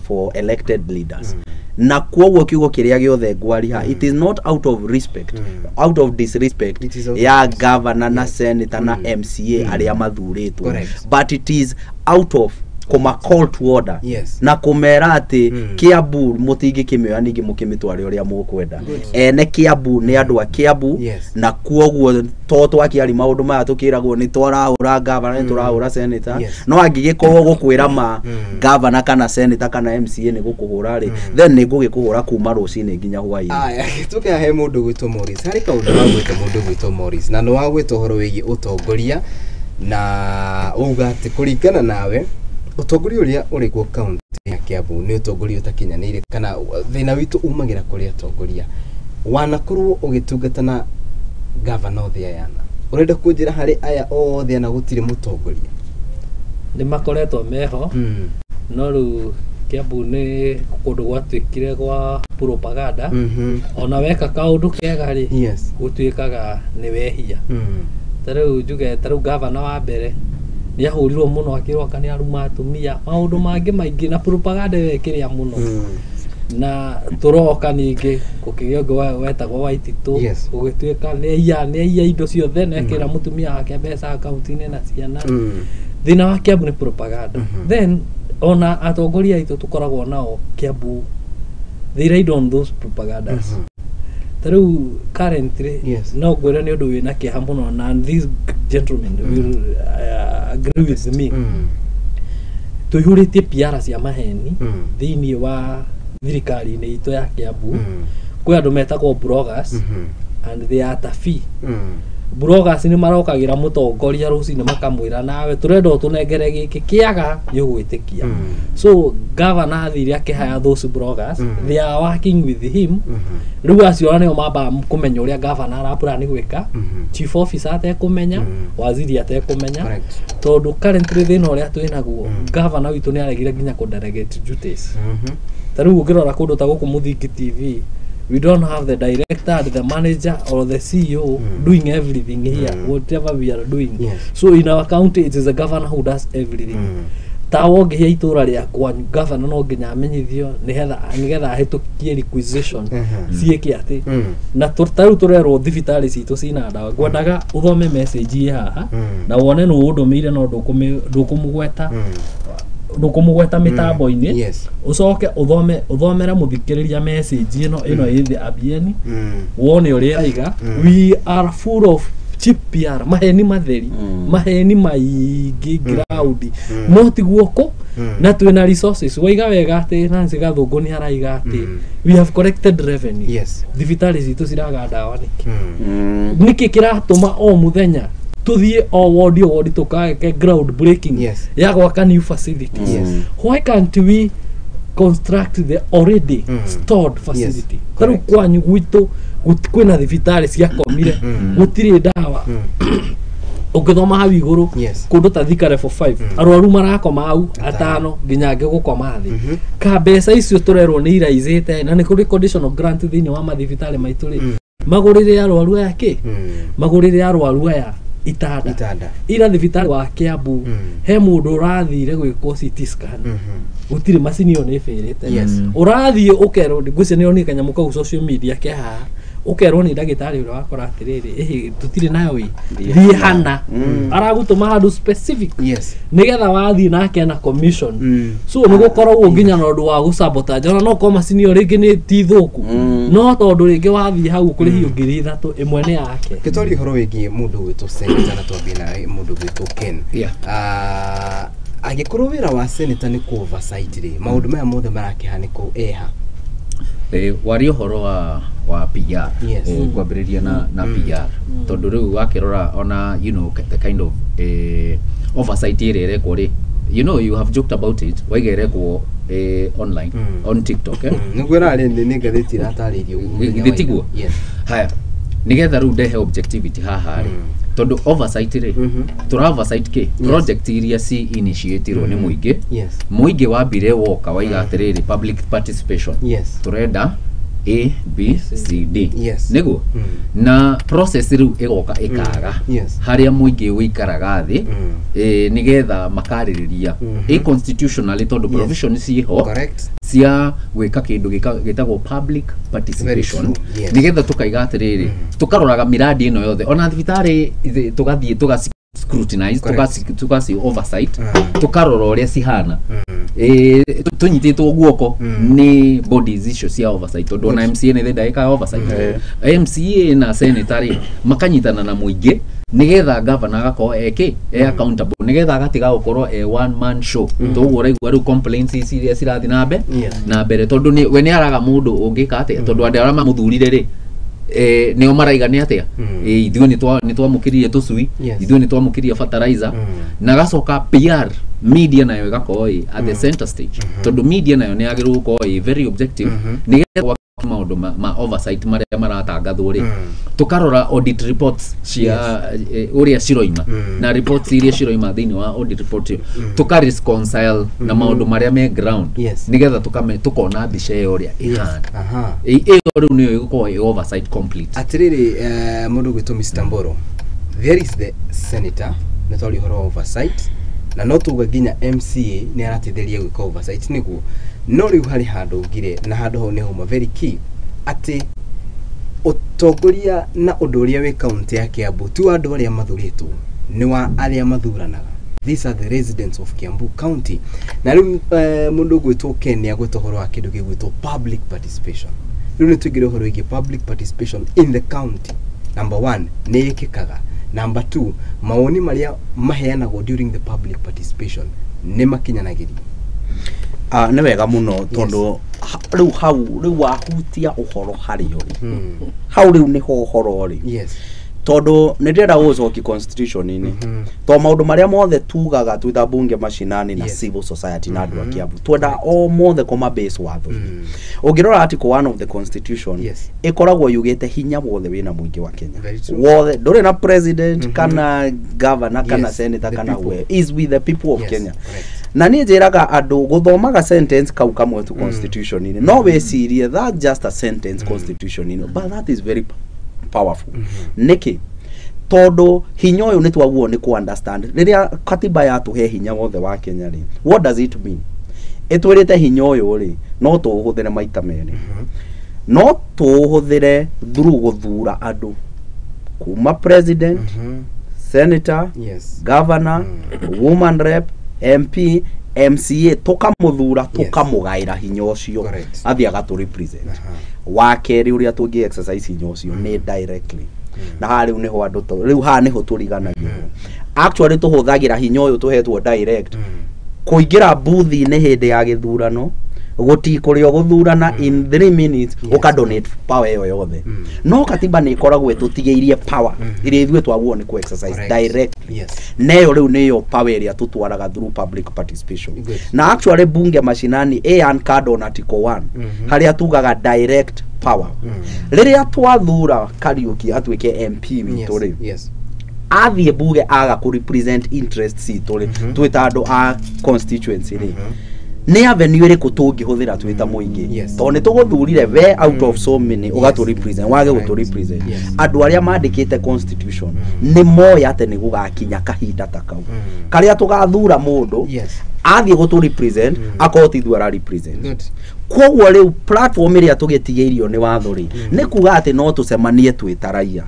for elected leaders na kwoguo kiugo kiria giothe ngwariha it is not out of respect out of disrespect ya governor na senator na MCA aria mathuritwo but it is out of kuma call to order na kumera ati Kiambu mutingi kimioya ningi mukimitware uria mukwenda ene Kiambu ni andu a Kiambu na kwoguo toto akiari maundu maya tukiragwo ni twarahura governor ni turahura senator no angigikorwo gukwira ma governor kana senator kana MCA ni gukuhura ri then ni ngugikuhura kuma rucini nginya hwaini tuke he mundu gwito Morris hari kaundu wa gwito mundu gwito Morris na no wa gwito horo wigi utongoria na uga ati kuringana nawe utongoria uria uri ku county ya Kiambu ni utongoria utakinyanire kana thina witu umagira kuri atongoria wanakorwo ugitungatana governor thia yana urenda kunjira hari aya othe na gutire mutongoria ni makoretwo meho no ru Kiambu nĩ kũndũ gwatuĩkire gwa propaganda ona weka kaũndũ kega rĩ gũtuĩkaga nĩ wehia tarĩu njuge tarĩu gavana wa mbere nĩ ahũrirwo mũno akĩroka nĩ aruma atumia maũndũ mangĩ maingĩ na propaganda wekĩrĩa mũno na tũroka ningĩ gũkĩgĩa ũngĩ wetagwo Waititũ gũgĩtuĩka nĩ iya indo ciothe na ekĩra mũtumia wake mbeca akaunti-inĩ na ciana thĩna wa Kiambu nĩ propaganda then ona atongoria aitũ tũkoragwo nao Kiambu they ride on those propagandas tarĩu currently no ngwĩre nĩ ũndũ wĩna kĩeha mũno na these gentlemen will agree with me tũihũrĩtie PR cia maheni thĩinĩ wa thirikari-inĩ itũ ya Kiambu kwĩ andũ metagwo bloggers and they are tafi bloggers nĩ marokagĩra mũtongoria rũcinĩ makamwĩra nawe tũrenda ũtũnengere gĩkĩ kĩaga gĩgwĩtĩkia so governor athire akĩhaya those bloggers they are working with him rĩu acio nĩo mamba kũmenya ũrĩa governor araplan gwĩka chief officer atekũmenya waziri atekũmenya tondũ currently thĩna ũrĩa twĩnaguo governor witũ nĩ aregire nginya kũdelegate duties tarĩu ũngĩrora kũndũ ta gũkũ Mũthingi TV we don't have the director, the manager or the CEO doing everything here, whatever we are doing. So in our county, it is the governor who does everything. Tawo ngiya itura rĩakwa governor no nginya amenyithio nĩgetha ahĩtũkie requisition ciĩke atĩ na tũtarũ tũrerwo thibitarĩ citũ cina ndawa ngwendaga ũthome message haha na wone nũ ũndũmĩire no ndũkũmũgweta ndũkũmũgweta mĩtambo-inĩ ũcoke ũthomera mũthikĩrĩria message ĩno ĩthĩ abieni wone ũrĩa aiga we are full of cheap PR maheni matheri maheni maingĩ ground no ti guoko na twĩna resources waiga wega atĩ Nancy Gathũngũ nĩ araiga atĩ we have collected revenue thibitarĩ citũ ciraga ndawa nĩkĩ kĩratũma o mũthenya tuthie o ward tukage ground breaking ya gwaka new facilities why can't we construct the already stored facility taru kwanyu gwitũ kwĩna thibitarĩ cia komire gũtirĩ ndawa ũngĩthoma hau igũrũ kũndũ ta Thika level 5 arwaru marakoma hau atano nginya gũkoma thĩ ka mbeca icio tũrerwo nĩ iraizĩte na nĩ kũrĩ conditional grant thĩinĩ wa mathibitarĩ maitũ rĩ magũrĩre arwaru aya kĩ magũrĩre arwaru aya itanda ira thibitarĩ wa Kiambu he mũndũ ũrathire gwĩkwo CT scan gũtirĩ macini ĩyo nĩ ĩbĩrĩte ũrathiĩ ũkerwo ngwĩciria nĩ onire kanyamũ kau social media ke haha ukerwo ni ndagĩtarĩ ũrĩa wakora atĩrĩrĩ tutirĩ nayo thiĩ hana aragũtũma handũ specific nĩgetha wathiĩ nake na commission so nĩ gũkoragwo nginya na ũndũ wa gũsabotage ona no ko macini ĩyo rĩngĩ nĩ ti thũku no tondũ rĩngĩ wathiĩ hau kũrĩhio ngiri ithatũ ĩmwe nĩ yake gĩtwari ũhoro wĩgiĩ mũndũ gwĩtwo Senator na twambie na mũndũ gwĩtwo Ken agĩkorwo wĩra wa Senator nĩ kũ oversight rĩ maũndũ maya mothe marakĩhanĩka eha wari ũhoro wa PR kwambĩrĩria na PR tondũ rĩu wakĩrora ona you know the kind of oversight ĩrĩa ĩrekwo rĩ you know you have joked about it waiga ĩrekwo online on TikTok nĩgwĩra nĩ ngathĩti ĩratarĩirio gĩtiguo haya nĩgetha rĩu ndehe objectivity haha rĩ tondu oversight rĩ tura oversight ke project iria ci initiatirwo nĩ mũingĩ mũingĩ wambire woka waiga atĩrĩrĩ public participation turenda A, B, C, D nĩguo na process rĩu ĩgoka ĩkaga harĩa mũingĩ wĩikaraga thĩ nĩgetha makarĩrĩria constitutionally tondu provision ciho cia gwĩka kĩndũ gĩtagwo public participation nĩgetha tukaiga atĩrĩrĩ tukaroraga miradi ĩno yothe ona thibitarĩ tugathiĩ tugasi scrutinize tugasi oversight tukarora ũrĩa cihana tunyitĩtwo guoko ni bodies icio cia oversight tondu ona MCA nĩ ndeka oversight MCA na senator makanyitana na mũingĩ nĩgetha governor agakorwo accountable nĩgetha agatiga gũkorwo one man show toguo ũraigua rĩu complaints iria cirathi na mbere tondu we nĩ araga mũndũ ũngĩka atĩa tondu andũ arĩa mamũthurire rĩ nĩo maraiga nĩ atĩa ithuĩ nĩ twamũkĩrire tũcui ithuĩ nĩ twamũkĩrire fertilizer na gacoka PR media nayo ĩgakorwo at the center stage tondu media nayo nĩ yagĩrĩirwo gũkorwo very objective nĩgetha maundu ma oversight maria maratangathwo ri tukarora audit reports cia uria ciroima na reports iria ciroima thini wa audit report tuka reconcile na maundu maria me ground nigetha tukona mbica iyo uria ihana iyo riu niyo igukorwo oversight complete atiriri mundu gwitwo Mr. Mboro there is the senator natoli horo oversight na no tuga ginya MCA ni aratetheria gwika oversight niguo no riu hari handu ngire na handu ho neho very key ati utongoria na undu uria wi county ya Kiambu tu andu aria mathuritwo ni wa aria mathuranaga. These are the residents of Kiambu County. Na riu mundu gwitwo Kenya gwitwo horo wa kindu gigwitwo public participation. Riu ni tugire horo igi public participation in the county. Number 1 ni ikikaga. Number 2 maoni maria maheanagwo during the public participation ni makinyanagiri. Nĩ wega mũno tondu riu hau riu wahutia uhoro hari yori hau riu ni ho uhoro ri tondu nĩ ndĩrenda gũcokia constitution ini to maundu maria mothe tugaga twitha bunge mashinani na civil society na andu a Kiambu twenda o mothe koma base watho ũngĩrora article 1 of the constitution ikoragwo yugite hinya wothe wina muingi wa Kenya wothe ndũrĩ na president kana governor kana senator kana we is with the people of Kenya. Na ni njiraga andu guthomaga sentence kau kamwe tu constitution ini no wecirie that just a sentence constitution ini but that is very powerful. Niki todo hinya uyu ni twaguo ni ku understand riria katiba yatuhe hinya wothe wa Kenya ri what does it mean itwirite hinya uyu ri no tuhuthire maita meri no tuhuthire through guthura andu kuma president senator governor woman rep MP MCA tukamuthura tukamugaira hinya ucio athiaga tu represent wakeri uria tungi exercise hinya ucio ni directly na hari u niho andu riu ha niho turiganagia actually tuhuthagira hinya uyu tuhetwo direct kuingira buthi ni hindi ya githurano guti kurio guthurana in 3 minutes ukadonate power yo yothe no katiba ni ikoragwo tutigeirie power iria ithuĩ twaguo ni ku exercise directly neyo riu niyo power iria tutwaraga through public participation na actually bunge mashinani and card on article 1 haria tugaga direct power riria twathura Kariuki atwike MP witu ri athie bunge aga ku represent interests itu ri twita andu a constituency ri ni avenue iri kutungihuthira twita muingi to ni tuguthurire we out of so many ugatu represent wage gutu represent andu aria mandikite constitution ni moya ate ni gugakinya kahinda takau karia tugathura mundu athie gutu represent akotithwa ra represent kwoguo riu platform iria tugitigeirio ni watho ri ni kuga ati no tucemanie twitaraia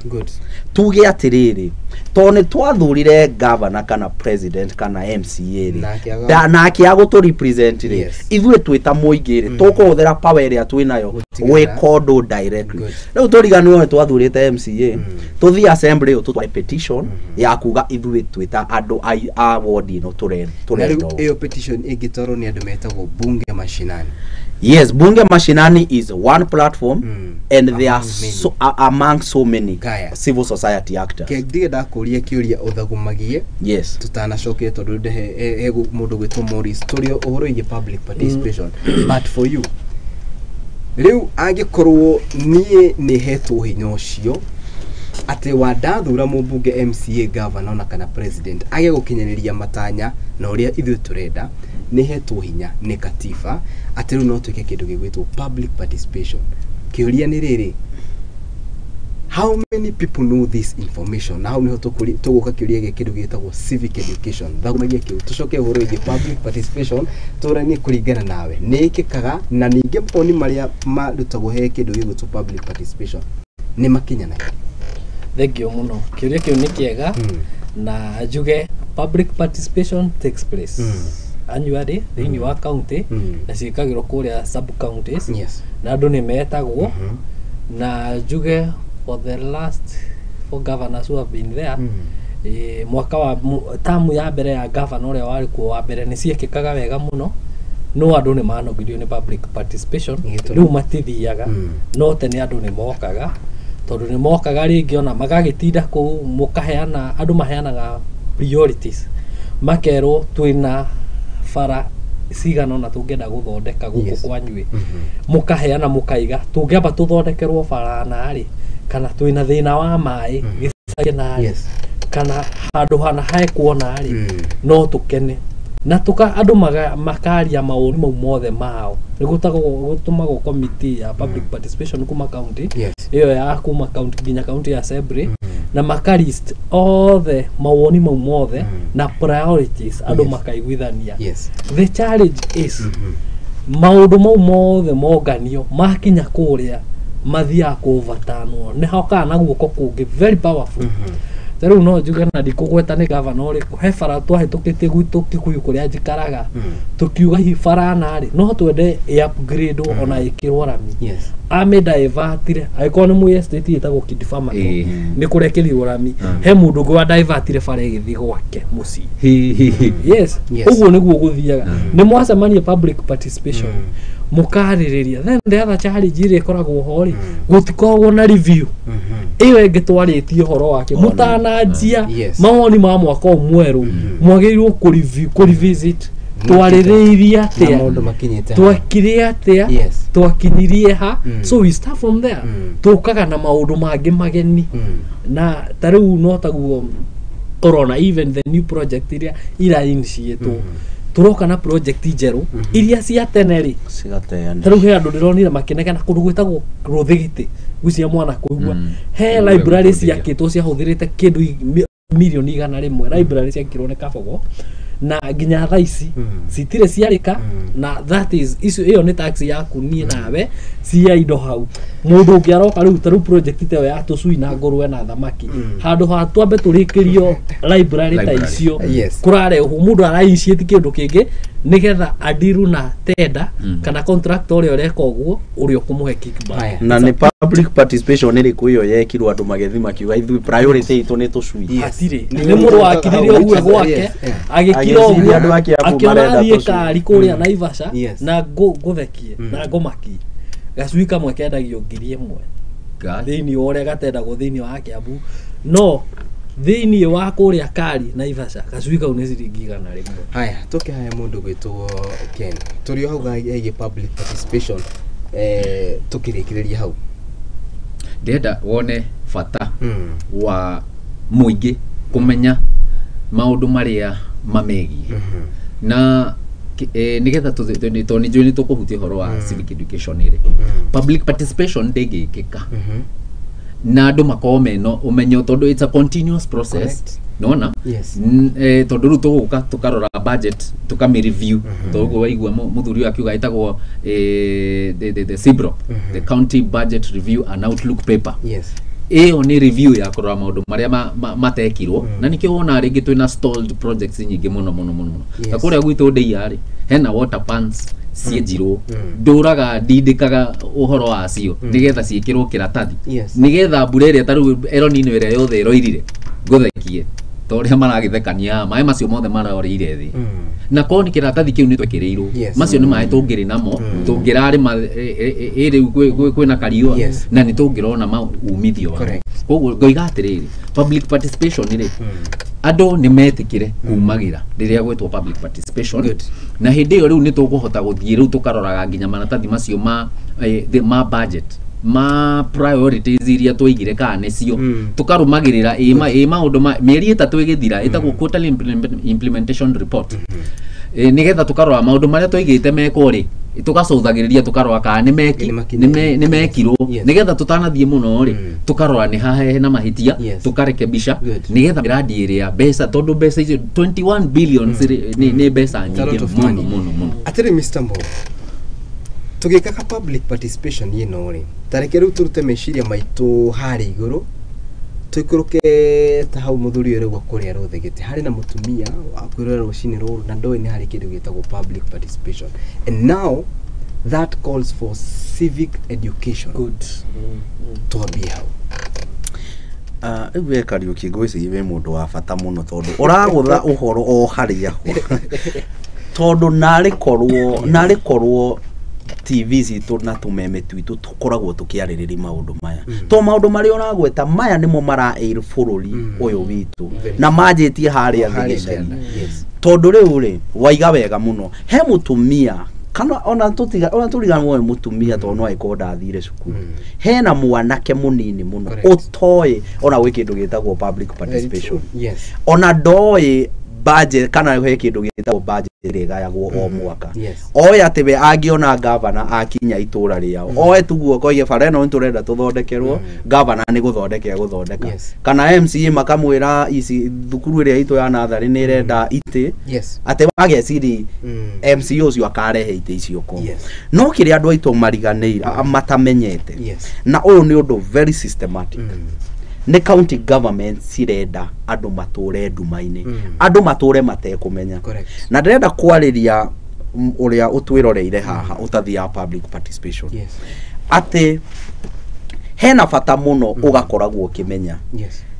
tuge atiriri to ni twathurire governor kana president kana MCA ri na akiago tu represent ri ithuĩ twita muingi ri tukuhuthira power iria twinayo we kodo directly riu turiganwe twathurite MCA tuthi assembly tutwa petition ya kuga ithuĩ twita andu a ward ino turendo iyo petition igitoro ni andu metagwo bunge mashinani. Yes, bunge mashinani is one platform and there are among so many civil society actors. Kegdige da kuria kiuria uthagumagie. Yes. Tutanacokia tondu hego mundu gwitwo Morris turio uhoro igi public participation. But for you riu angikorwo nie ni hetwo hinya ucio ati wadathura mubunge MCA governor na kana president age gukinyaniria matanya na uria ithuĩ turenda ni hetwo hinya ni katiba ati riu no twike kindu gigwitwo public participation. Kiuria ni riri, how many people know this information? Now ni tuguka kiuria ge kindu gitagwo civic education thagumagia kiu tucoke uhoro igi public participation turanie kuringana nawe ni ikikaga na ninge poni maria marutagwo he kindu gigwitwo public participation ni makinyana. Thank you muno. Kiuria kiu ni kiega na juge public participation takes place annually thĩinĩ wa county na cikagĩrwo kũrĩa sub counties na andũ nĩ metagwo na juge for the last 4 governors who have been there mwaka wa tamu ya mbere ya governor ũrĩa warĩ kuo wa mbere nĩ ciĩkĩkaga wega mũno no andũ nĩ manogirio nĩ public participation rĩu matithiaga no tene andũ nĩ mokaga tondu nĩ mokaga rĩngĩ ona magagĩtinda kũu mũkaheana andũ maheanaga priorities makerwo twĩna bara cigana na tungenda guthondeka guku kwanyui mukaheana mukaiga tungiamba tuthondekerwo barana ri kana twina thina wa mai gicage na kana handu hana haikuona ri no tukene na tuka andu makaria mauri mau mothe mao nigutumagwo committee ya public participation kuma county iyo ya kuma county ginya county ya Sebri na makarist all the mawoni mau mothe na priorities andu makaiguithania the challenge is maundu mau mothe moganio makinya kuria mathia kuvatanwo ne hoka na guoko kungi very powerful Teru no juga na dikugweta ni governor ri he fara twahitukite gwitu Kikuyu kuria njikaraga tukiuga hi fara na ri no twende upgrade ona ikirwo rami ame divertire aiko ni mu estate itagwo kidifama ni kurekerirwo rami he mundu gwa divertire fara igithi gwake muci yes uguo niguo guthiaga ni mwacemania public participation mukaririria then the other challenge ire koragwo hori gutikoragwo na review iyo engitwaritio horo wake mutananjia mawoni ma mwaka mweru mwagirirwo ku review ku revisit twaririria atia twakire atia twakinirie ha so we start from there tukaga na maundu mangi mageni na tariu no taguo corona even the new project ira initiate turoka na project njeru iria cia teneri cigateana tariu he andu ndironire makinega na kundu gwitagwo ruthigiti gucia mwana kuigua he library cia kitwo cia huthirite kindu milioni 100 library cia kirone kabogo na ginya thaisi citire ciarika na that is iyo ni tax yaku nie nawe cia indo hau mundu ungiaroka riu taru project teyo ya tucui na ngorwe na thamaki handu ha twambe turikirio library ta icio kurare mundu arainitiate kindu kingi nigetha adiru na tenda kana contractor uri ureka uguo uri ukumuhe kickback na ni public participation iri kuyo yekirwo andu magethi makiuga ithu priority itu ni tucui atire ni mundu wakiririo uwe gwake agikira uguo andu ake apu marenda tucui kuria Naivasha na guthekie na ngomaki gacui kamwe kendagio 1,000 thiini uria gatendagwo thiini wa Kiambu no thiini wa kuria Kari Naivasha gacui kau ni ciringi 100 haya toke haya mundu gwitwo Ken turio hau ege public participation tukirikireria hau ndenda wone fata wa muingi kumenya maundu maria mamegi na nigetha toni joni tukuhutia horo wa civic education ire public participation ndegikika na andu makome no umenyo tondu it's a continuous process nona tondu ru tuguka tukarora budget tukami review togo waigua muthuri akiuga itagwo the CBRO the county budget review and outlook paper iyo ni review ya kurora maundu maria matekirwo na nikio wona ringi twina stalled projects nyingi muno na kuria gwitu ndiyari hena water pans cienjirwo nduraga ndindikaga uhoro wacio nigetha ciikirwo kiratathi nigetha mbura iria taru eronino iria yothe iroirire guthekie toria maragithekania mai macio mothe marorire thi na koni kiratathi kiu ni twekireirwo macio ni mai tungiri namo tungirari iri kwina kariwa na ni tungirona ma umithio wa koguo ngoiga atiriri public participation ire andu ni metikire kumagira riria gwetwo public participation na hindi iyo riu ni tukuhota guthie riu tukaroraga nginya maratathi macio ma budget ma priorities iria twaigire kana cio tukarumagirira maundu mieri 3 igithira itagwo quarterly implementation report nigetha tukarora maundu maria twaigite meko ri tugacothagiriria tukarora kana ni mekirwo nigetha tutanathie muno ri tukarora ni hahe na mahitia tukarekebisha nigetha miradi iria besa tondu besa icio 21 billion ni besa nyingi muno atiri Mr. Mbo tugikaka public participation yino ri tareke riu turute meciria maitu hari iguru tuikuruke ta hau muthuri uri gwa kuria ruthigiti hari na mutumia akwirora rucini ruru na ndoi ni hari kindu gitagwo public participation and now that calls for civic education to be how iwe Kariuki ngwisi iwe mundu wa bata muno tondu uragutha uhoro o haria tondu nari korwo TV citu na tumeme twitu tukoragwo tukiarĩrĩria maundu maya to maundu mari onagweta maya nimo maraĩra bũrũri uyu witu na manjĩtie harĩa thigenda tondu riu ri waiga wega muno he mutumia kana ona turiga moyo mutumia to no aikonda athire cukuru hena mwanake munini muno utoye ona gwe kindu gitagwo public participation ona ndoye budget kana he kindu gitagwo budget rigayagwo o mwaka oya ati we angiona governor akinya itura riao oe tuguo koige bara no nturenda tuthondekerwo governor ni guthondeka kana MCA makamwira ici thukuru iria itu ya nathari ni renda ite ati wageciri MCA ucio akarehe ite icio ko no kiri andu aitu mariganeira matamenyete na uyu ni undu very systematic ne county government cirenda andu mature ndumaine andu mature matekumenya na ndirenda kwariria uria utwiroreire haha utathia public participation ate hena bata muno ugakoragwo ukimenya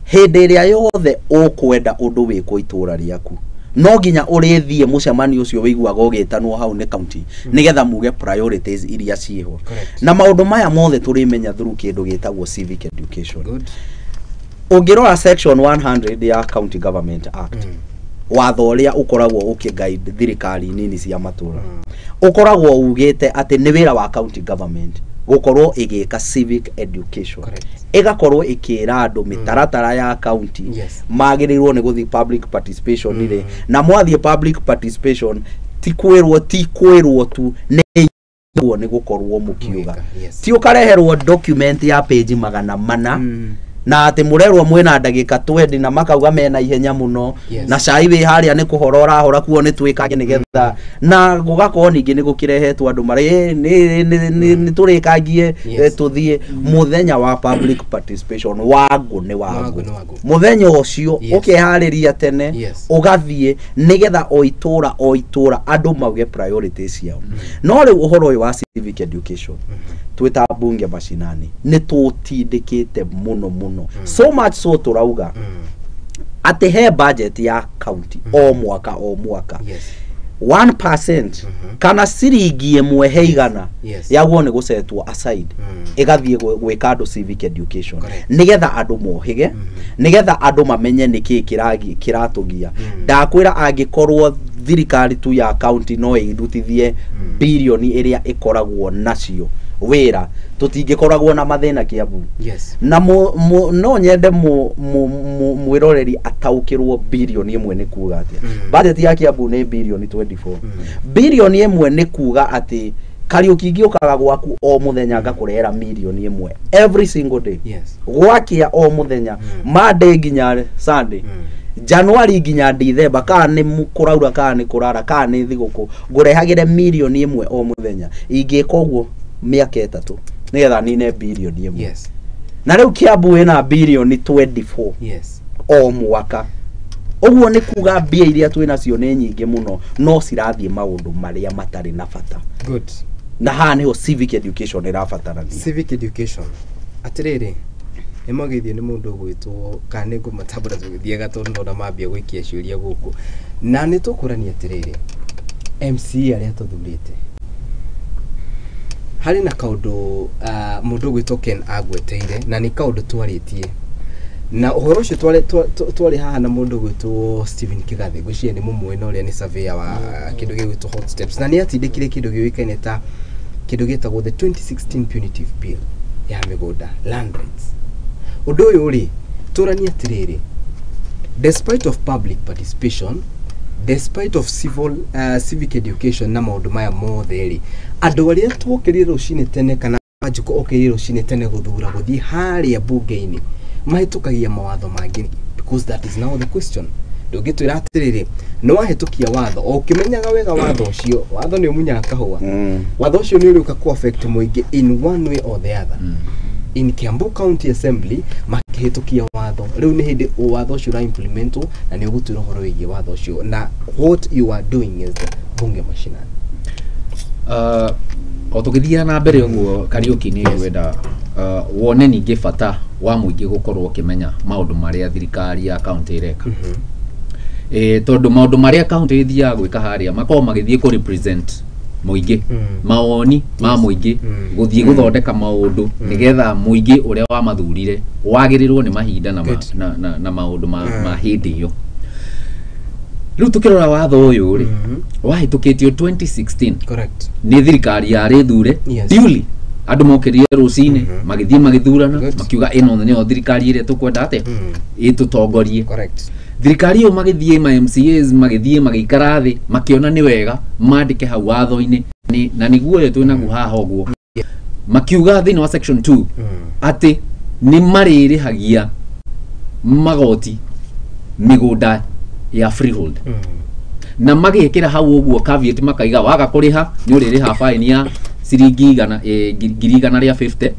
hindi iria yothe ukwenda undu wiko itura riaku no nginya urithie mucemani ucio wiguaga ugitanwo hau ne county nigetha muge priorities iria ciho na maundu maya mothe turimenya through kindu gitagwo civic education ungirora section 100 ya County Government Act watho uria ukoragwo ukiguide thirikari nini cia matura ukoragwo ugite ati ni wira wa county government gukorwo igika civic education igakorwo ikira andu mitaratara ya county magirirwo ni guthi public participation ile na mwathie public participation ti kwirwo tu ni gukorwo mukiuga ti ukareherwo document ya page 400 na ati murerwo mwena ndagika 20 na makauga mena ihenya muno na cai wi haria ni kuhorora hora kuo ni twikage nigetha na gugakorwo ningi ni gukirehetwo andu mari ni turikangie tuthie muthenya wa public participation wagu ni wagu muthenya ucio ukihariria tene ugathie nigetha o itura andu mauge priorities yao no riu uhoro uyu wa civic education twita bunge mashinani ni tutindikite muno so much so turauga ati he budget ya county o mwaka 1% kana ciringi imwe heigana yaguo ni gusetwo aside igathie gwika andu civic education nigetha andu mohige nigetha andu mamenye niki kiratugia ndakwira angikorwo thirikari tu ya county no irutithie bilioni iria ikoragwo nacio wira tutingikoragwo na mathina Kiambu na no nyende mwiroreri ataukirwo bilioni imwe ni kuga atia budget ya Kiambu ni bilioni 24 bilioni imwe ni kuga ati Kariuki ngiukaga gwaku o muthenya ngakurehera milioni imwe every single day gwakia o muthenya Monday nginya Sunday January nginya December kana ni kuraura kana ni kurara kana ni thiguku ngurehagire milioni imwe o muthenya ingika uguo miaka 3 nigetha nine bilioni imwe na riu Kiambu ina bilioni 24 o mwaka uguo ni kuga mbia iria twina cio ni nyingi muno no cirathie maundu maria matari na bata na haha niho civic education irabatarania civic education atiriri emagithie ni mundu gwitwo kana ngo matabura gwithie gatondu na mambia gwikia ciuria guku na ni tukurania atiriri MC aria tuthurite hari na kaundu mundu gwitwo Ken agweteire na ni kaundu twaritie na uhoro ucio twari haha na mundu gwitwo Stephen Kigathi gwicie ni mumwe no ria ni surveyor wa kindu gwitwo hot steps na ni atindikire kindu giwikaine ta kindu gitagwo the 2016 punitive bill ya migunda land rights undu uyu uri turania atiriri despite of public participation despite of civic education na maundu maya mothe ri andu aria twokirire rucine tene kana majiko okirire rucine tene guthura guthii haria bunge-ini mahitukagia mawatho mangi because that is now the question ndugitwira atiriri no wahitukia watho o kimenyaga wega watho ucio watho ni umunya kahua watho ucio ni uri ku affect muingi in one way or the other in Kiambu County Assembly makihitukia watho riu ni hindi watho ucio ra implementu na ni ugutwira horo wigi watho ucio na what you are doing is the bunge mashinani o tugithia na mbere uguo Kariuki ni wenda wone ningi bata wa muingi gukorwo kimenya maundu maria thirikari ya county ireka tondu maundu maria county ithia gwika haria makao magithie ku represent muingi mawoni ma muingi guthie guthondeka maundu nigetha muingi uria wa mathurire wagirirwo ni mahinda na maundu ma hindi iyo riu tukirora watho uyu ri wahitukitio 2016 correct ni thirikari ya rithure duly andu mokirie rucine magithie magithurana makiuga ino nio thirikari ire tukwenda ate itutongorie correct thirikari yo magithie ma MCAs magithie magikara thi makiona ni wega mandike hau watho-ini na niguo yo twina guhaha oguo makiuga thini wa section 2 ati ni maririhagia magoti migunda ya freehold na magikira hau oguo caveat makaiga waga kuriha ni uririha fine ya ciringi igana ria 50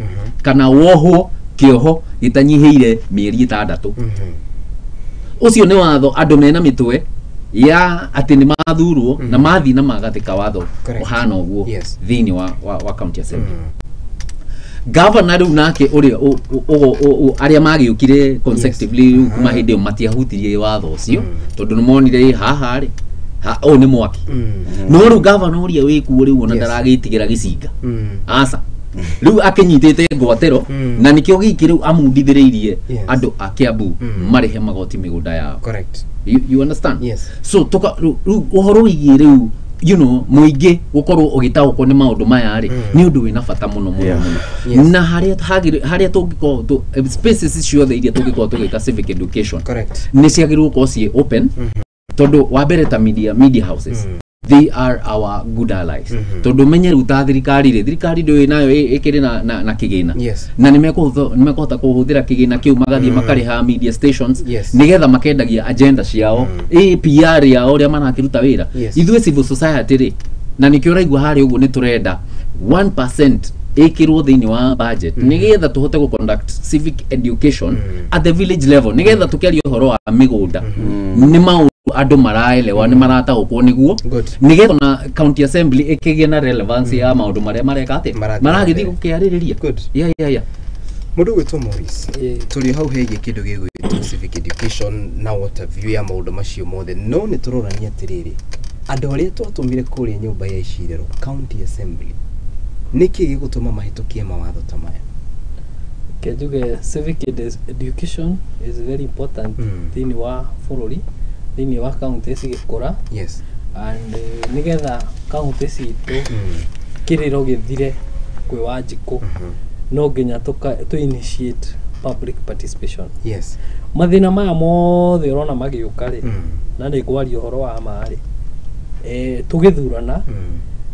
kana wohwo kioho gitanyihiire mieri 6 ucio ni watho andu mena mitwe ya ati ni mathurwo na mathi na magatika watho uhana oguo thini wa county assembly governor riu nake uri aria magiukire consecutively kuma hindi matiahutirie watho ucio tondu ni monire haha ri o ni mwaki no ru governor uria wiku riu ona ndaragitigira gicinga asa riu akinyitite ngwatero na nikio giki riu amundithiriirie andu a Kiambu marihe magoti migunda yao correct you understand yes so toka riu uhoro wigi riu you know muingi gukorwo ugitaukwo ni maundu maya ri ni undu wina bata muno na haria tungiko spaces ciothe iria tungiko tugika civic education correct ni ciagirwo ko cie open tondu wa mbere ta media houses they are our good allies tondu menye ruta thirikari ndo nayo ikiri na kigina na nimekuhota kuhuthira kigina kiu magathie makariha media stations nigetha makendagia agenda ciao PR yao ria manakiruta wira ithuĩ civil society ri na nikio raigua hari uguo ni turenda 1% ikirwo thini wa budget nigetha tuhote conduct civic education at the village level nigetha tukiaria uhoro wa migunda ni maundu andu maraelewa ni maratahukwo niguo nigetha na county assembly ikigie na relevance ya maundu maria mareka ati maragithi gukiaririria ya mundu gwitwo Morris turi hau hegi kindu gigwitwo civic education na what view ya maundu macio mothe no ni turorania atiriri andu aria twatumire kuria nyumba ya icirero county assembly niki gigutuma mahitukie mawatho ta maya kejuge civic education is very important thini wa bururi thini wa county cigikura yes and nigetha county citu kiriro githire kwi wanjiku no nginya tu initiate public participation yes mathina maya mothe urona magiuka ri na ni gwario horo wa mari tugithurana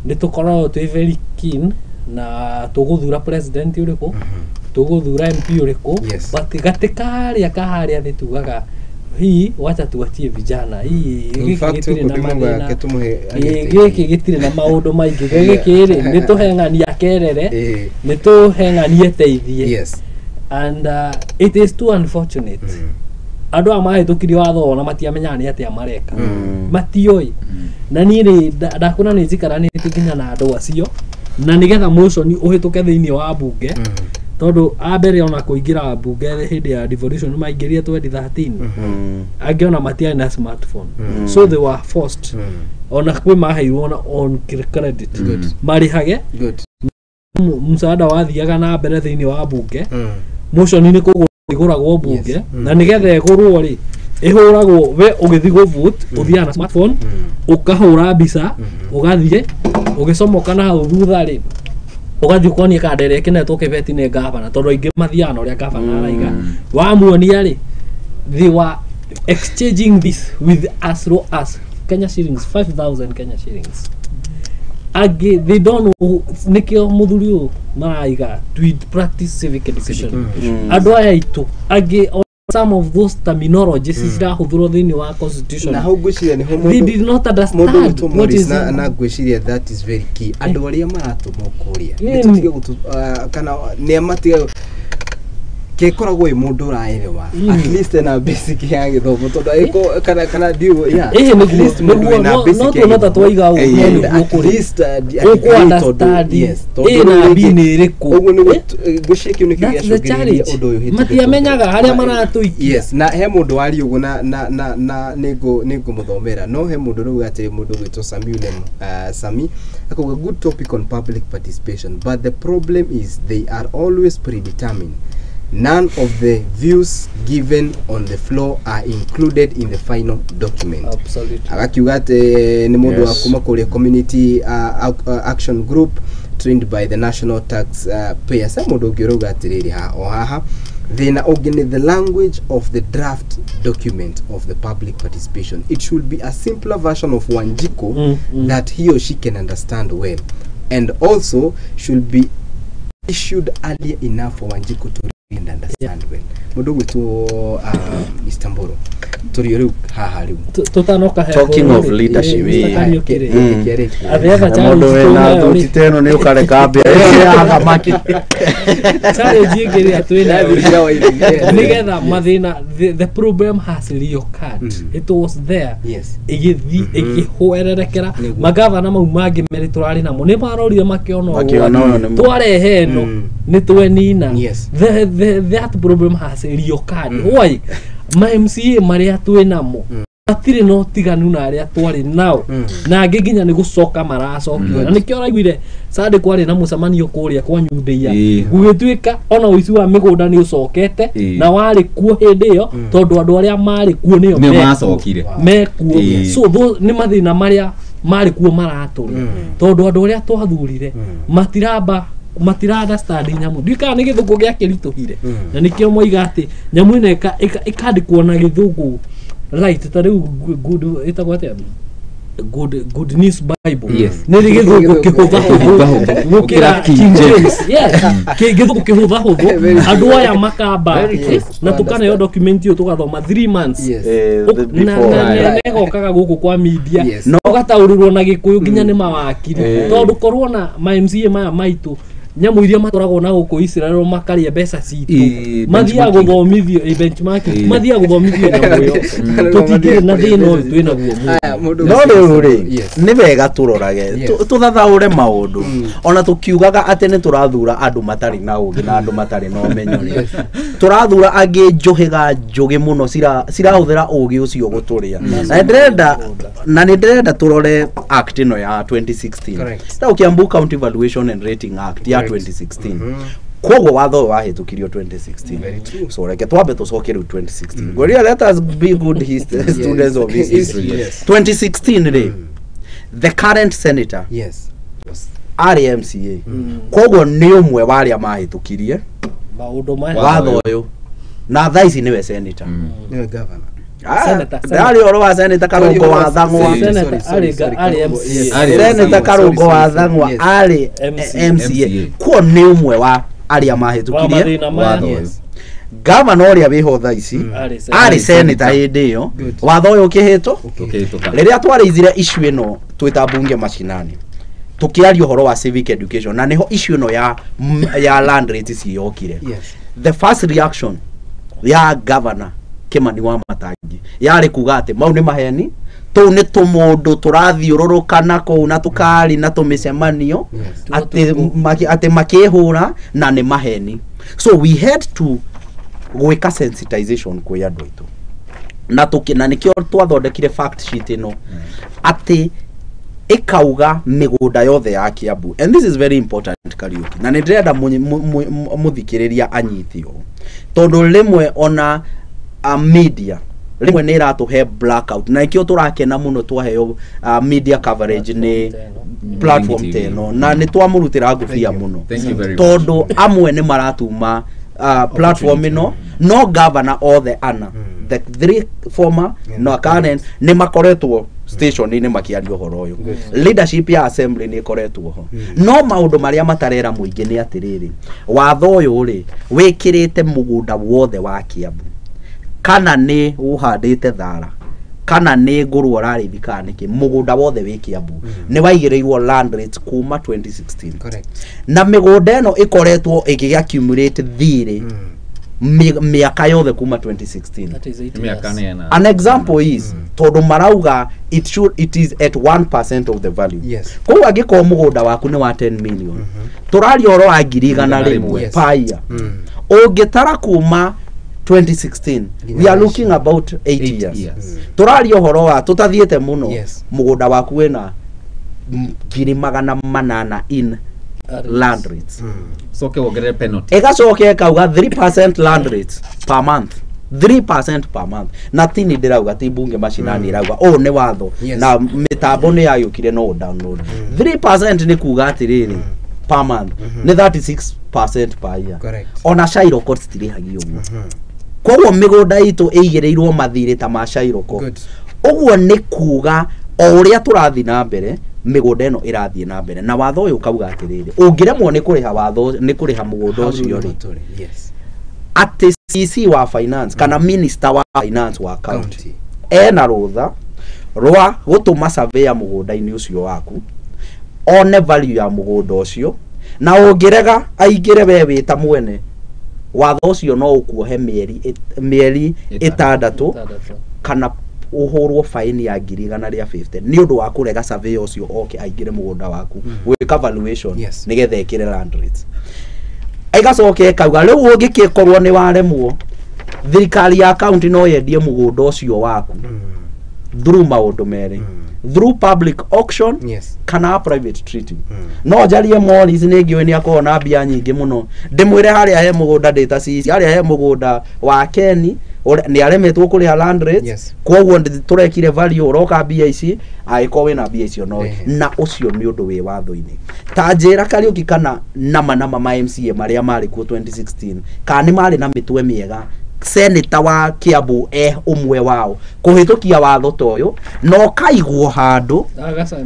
ni tukorwo twi very keen na tuguthura president uriku tuguthura MP uriku but gatikaria kaharia ni tugaga hii wacha tuachie vijana hii gikitire na mathina giki gitire na maundu maingi gikiri ni tuhengania kerere ni tuhenganie teithie yes and it is too unfortunate andu amahitukirio watho na matiamenya ni atia mareka matioi na ni ndakuna ni njikaranite nginya na andu acio na nigetha motion uhituke thiini wa bunge tondu ambere ona kuingira bunge hindi ya devolution maingirie 2013 angiona matiani na smartphone so they were forced ona kwi maheirwo na on credit marihage msaada wathiaga na mbere thiini wa bunge motion ni kuguragwo bunge na nigetha igurwo ri ihuragwo we ugithi go vote uthia na smartphone ukahura mbica ugathie ugicomoka na hau thutha ri ugathie kuonia kadere kinetwo kibeti ne gavana tondu ingi mathiana uria gavana araiga wa muonia ri they were exchanging this with as low as Kenya shillings 5,000 Kenya shillings agi they don't know nikio muthurio maraiga to practice civic education andu aya itu agi some of those terminologies irahuthurwo thini wa constitution na hau gwiciria ni ho they did not understand what is na gwiciria that is very key andu aria maratumo kuria nitutige kana ne amatiga ke koragwo mundu raelewa at least na basic ya githomo tondu iko kana dio ya at least mundu na basic no ta twiga at least understand yes na bini riku ugu ni gushiki ni kigia shugiri undu uyu hitu matiamenyaga haria maratuikia yes na he mundu wari ugu na nego muthomera no he mundu riu ati mundu gwito Sami a good topic on public participation, but the problem is they are always predetermined. None of the views given on the floor are included in the final document. Absolutely. Akakiuga ni mundu wa kuma kule community action group trained by the national tax payers. Mundu ngiruga atiriri haha then again the language of the draft document of the public participation, it should be a simpler version of Wanjiko that he or she can understand well, and also should be issued earlier enough for Wanjiko to read and understand well. Mudogo to Mr. Mboro toriyo haha riu talking of leadership aveva challenge na tutiteno ni ukareka bia ya maki challenge igiri atwina nigetha mathina the problem has reoccurred it was there yes igithi igihoererekera magavana mau mangi meri turari namo ni marorire makiona twarehe no ni twenina that problem has reoccurred why ma MCA maria twinamo atire no tiganu na aria twari nao na nginya ni gucoka maracokio na nikio raiguire sade kwari na mucemanio kuria kwa nyundeia gugituika ona uici wa migunda ni ucokete na wari kuo hindi yo tondu andu aria mari kuo nio macokire mekuo so ni mathina maria mari kuo maraturi tondu andu aria twathurire matira understand nyamu ndika ni githungu gia kirituhire na nikio moiga ati nyamu ine ikandikwo na githungu right tariu good itagwate good news bible ni githungu kihutha gukira King James githungu kihutha huthu andu aya makamba na tukana yo document yo tugathoma 3 months na negokaga guku kwa media no gataurirwo na gikuyu nginya ni mawakiri tondu korwo na ma MCA maya maitu nyamu iria matoragwo na guku Israel makaria mbeca citu mathia guthomithio benchmarking mathia guthomithio nyamu yo tutigire na thina uyu twina guo no riu ni wega turorage tuthathaure maundu ona tukiugaga ati ni turathura andu matari na ugi na andu matari na umenyo turathura angi njuhiga njugi muno cirahuthira ugi ucio guturia na ndirenda turore act no ya 2016 ta ukiambu county evaluation and rating act ya 2016 kogo watho wahitukirio 2016 so reke twambe tucokere 2016 goria let us be good students of this history 2016 the current senator ari MCA kogo ni umwe wari amahitukirie maundu maya watho uyu na thaici niwe senator niwe governor Dari oro wa senator Karungo wa Thangwa senator Karungo wa Thangwa ari MCA ko ni umwe wa aria mahitukirie governor oria biho thaici ari senator hindi yo watho uyu kihito riria twarithire issue ino twita bunge mashinani tukiaria horo wa civic education na niho issue ino ya land rates ciyokire the first reaction ya governor Kimani wa Matangi yari kuga ati mau ni maheni tu ni tumundu turathiururukana ko na tukari na tumicemanio ati makihura na ni maheni so we had to gwika sensitization kwa andu itu na tukina nikio twathondekire fact sheet ino ati ikauga migunda yothe ya Kiambu and this is very important Kariuki na ndirenda muthikiriria anyithio tondu rimwe ona media rimwe ni iratuhe blackout na ikio turakena muno twaheo media coverage ni platform teno na ni twamurutira ngufia muno tondu amwe ni maratuma platform ino no governor all the ana the three former no current ni makoretwo station ni makiario horo uyu leadership ya assembly ni koretwo ho no maundu maria matarera muingi ni atiriri watho uyu ri wikirite mugunda wothe wa Kiambu kana ni uhandite thara kana ni nguru rarithi kaniki mugunda wothe wi Kiambu ni waigireirwo land rates kuma 2016 correct na migunda eno ikoretwo ikiaccumulate thiri miaka yothe kuma 2016. That is 8 miaka years. nena An example is todo marauga it is at 1% of the value. Yes. Kwa agiko mugunda waku ni wa 10 million. Turari oro wa ngiri igana rimwe Yes. per year. Ungitara kuma 2016 we are looking about 8 years. Turari ohoro wa tutathiete muno Yes. mugunda waku wena ngiri magana manana in land rates. so ke wogere penalty Egacoke kauga 3% land rates per month. 3% per month. Nothing ndirauga ti bunge mashinani irauga oh ne watho Yes. na mitambo ni yayukire no download. 3% ni kuga atiriri per month ni 36% per year. Correct. Ona shairo cost tiri hagio mu. Koguo migunda itu eigereirwo mathire ta ma shairo ko. Good. Oguo ni kuga o uria turathi na mbere migunda ino irathie na mbere na watho uyu kauga atiriri ungiremwo ni kuriha watho ni kuriha mugunda ucio ri Yes. ati CC wa finance kana minister wa finance wa county ena rutha rwa gutuma surveyor mugunda-ini ucio waku one value ya mugunda ucio na ungirega aingire we wita mwene watho ucio no ukuohe mieri itandatu kana uhurwo fine ya ngiri igana ria 50 ni undu wa kurega surveyor ucio oke aingire mugunda waku wika valuation Yes. nigetha ikire land rates. Aigacoke kauga riu ungikikorwo ni waremwo thirikari ya county no yendie mugunda ucio waku through maundu meri through public auction Yes. kana private treaty. No jarie Morris ni ngiwe ni akona mbia nyingi muno ndimwire haria he mugunda data CC haria he mugunda wa Keni ni aremetwo kuria land rates. Yes. Koguo turekire value uroka mbia ici aiko wina mbia icio no na ucio ni undu wi watho-ini ta njira Kariuki kana nama ma MCA maria mari ku 2016 kana ni mari na mitwe miega senator wa Kiambu umwe wao kuhitukia watho toyo no kaigwo handu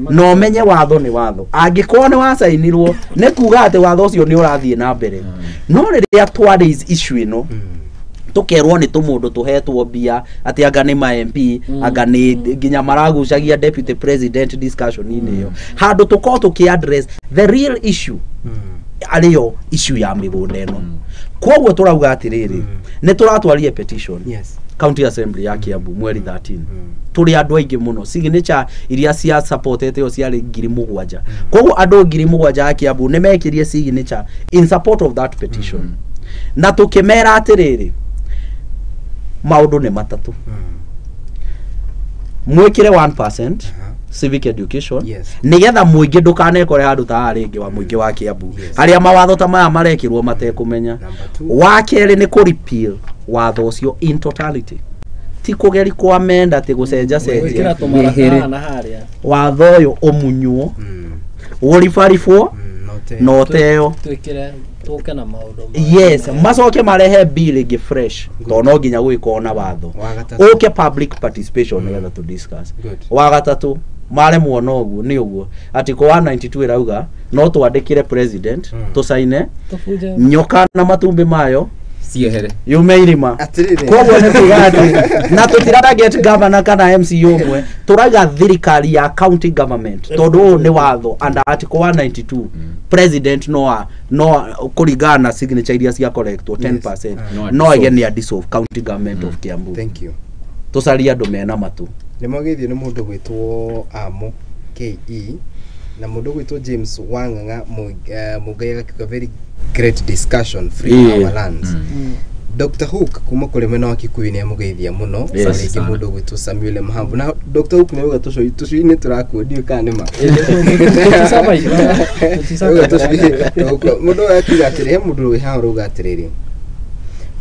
no menye watho ni watho angikorwo ni wasainirwo ni kuga ati watho ucio ni urathie na mbere no riria twaris issue ino tukerwo ni tumundu tuhetwo bia ati anga ni ma MP anga ni nginya maragucagia deputy president discussion ini yo handu tuko tuki address the real issue ariyo issue ya migunda eno koguo turauga atiriri ni turatwarie petition Yes. county assembly ya Kiambu mweri 13 turi andu aingi muno signature iria cia supportete o ciari 7,000 koguo andu 7,000 ya Kiambu ni mekirie signature in support of that petition na tukimera atiriri maundu ni matatu mwikire 1% civic education Yes. nigetha muingi ndukanekore handu ta haringi wa muingi wa Kiambu aria mawatho ta maya marekirwo matekumenya. Wa keri ni ku repeal watho ucio in totality ti kugeri kwa menda ti gucenja cenjia watho uyu umunywo uribaribwo no teo twikire tuke na maundu yes macoke marehe bill ingi fresh to no nginya gwiko na watho okay public participation nigetha to discuss. Wa gatatu mare muona uguo ni uguo ati ko 192 irauga no twandikire president tusaine nyoka na matumbi mayo ciehere yumeirima koguo ni tigati na tutirada get governor kana MC umwe turaiga thirikari ya county government tondu ni watho under article 192 president no kurigana signature iria cia correctwo 10% no again ya dissolve county government of Kiambu. Thank you. Tusaria andu mena matu Ni mwagithio ni mundu gwitwo Amo KE na mundu gwitwo James Wanganga mugaya a very great discussion free our lands. Dr. Hook kuma kule mwena wa Kikuyu ni amugeithia muno sariki mundu gwitwo Samuel Mahambu na Dr. Hook ni uga tucui turakudio kana ma mundu akiga atiri mundu wi hawo uga atiriri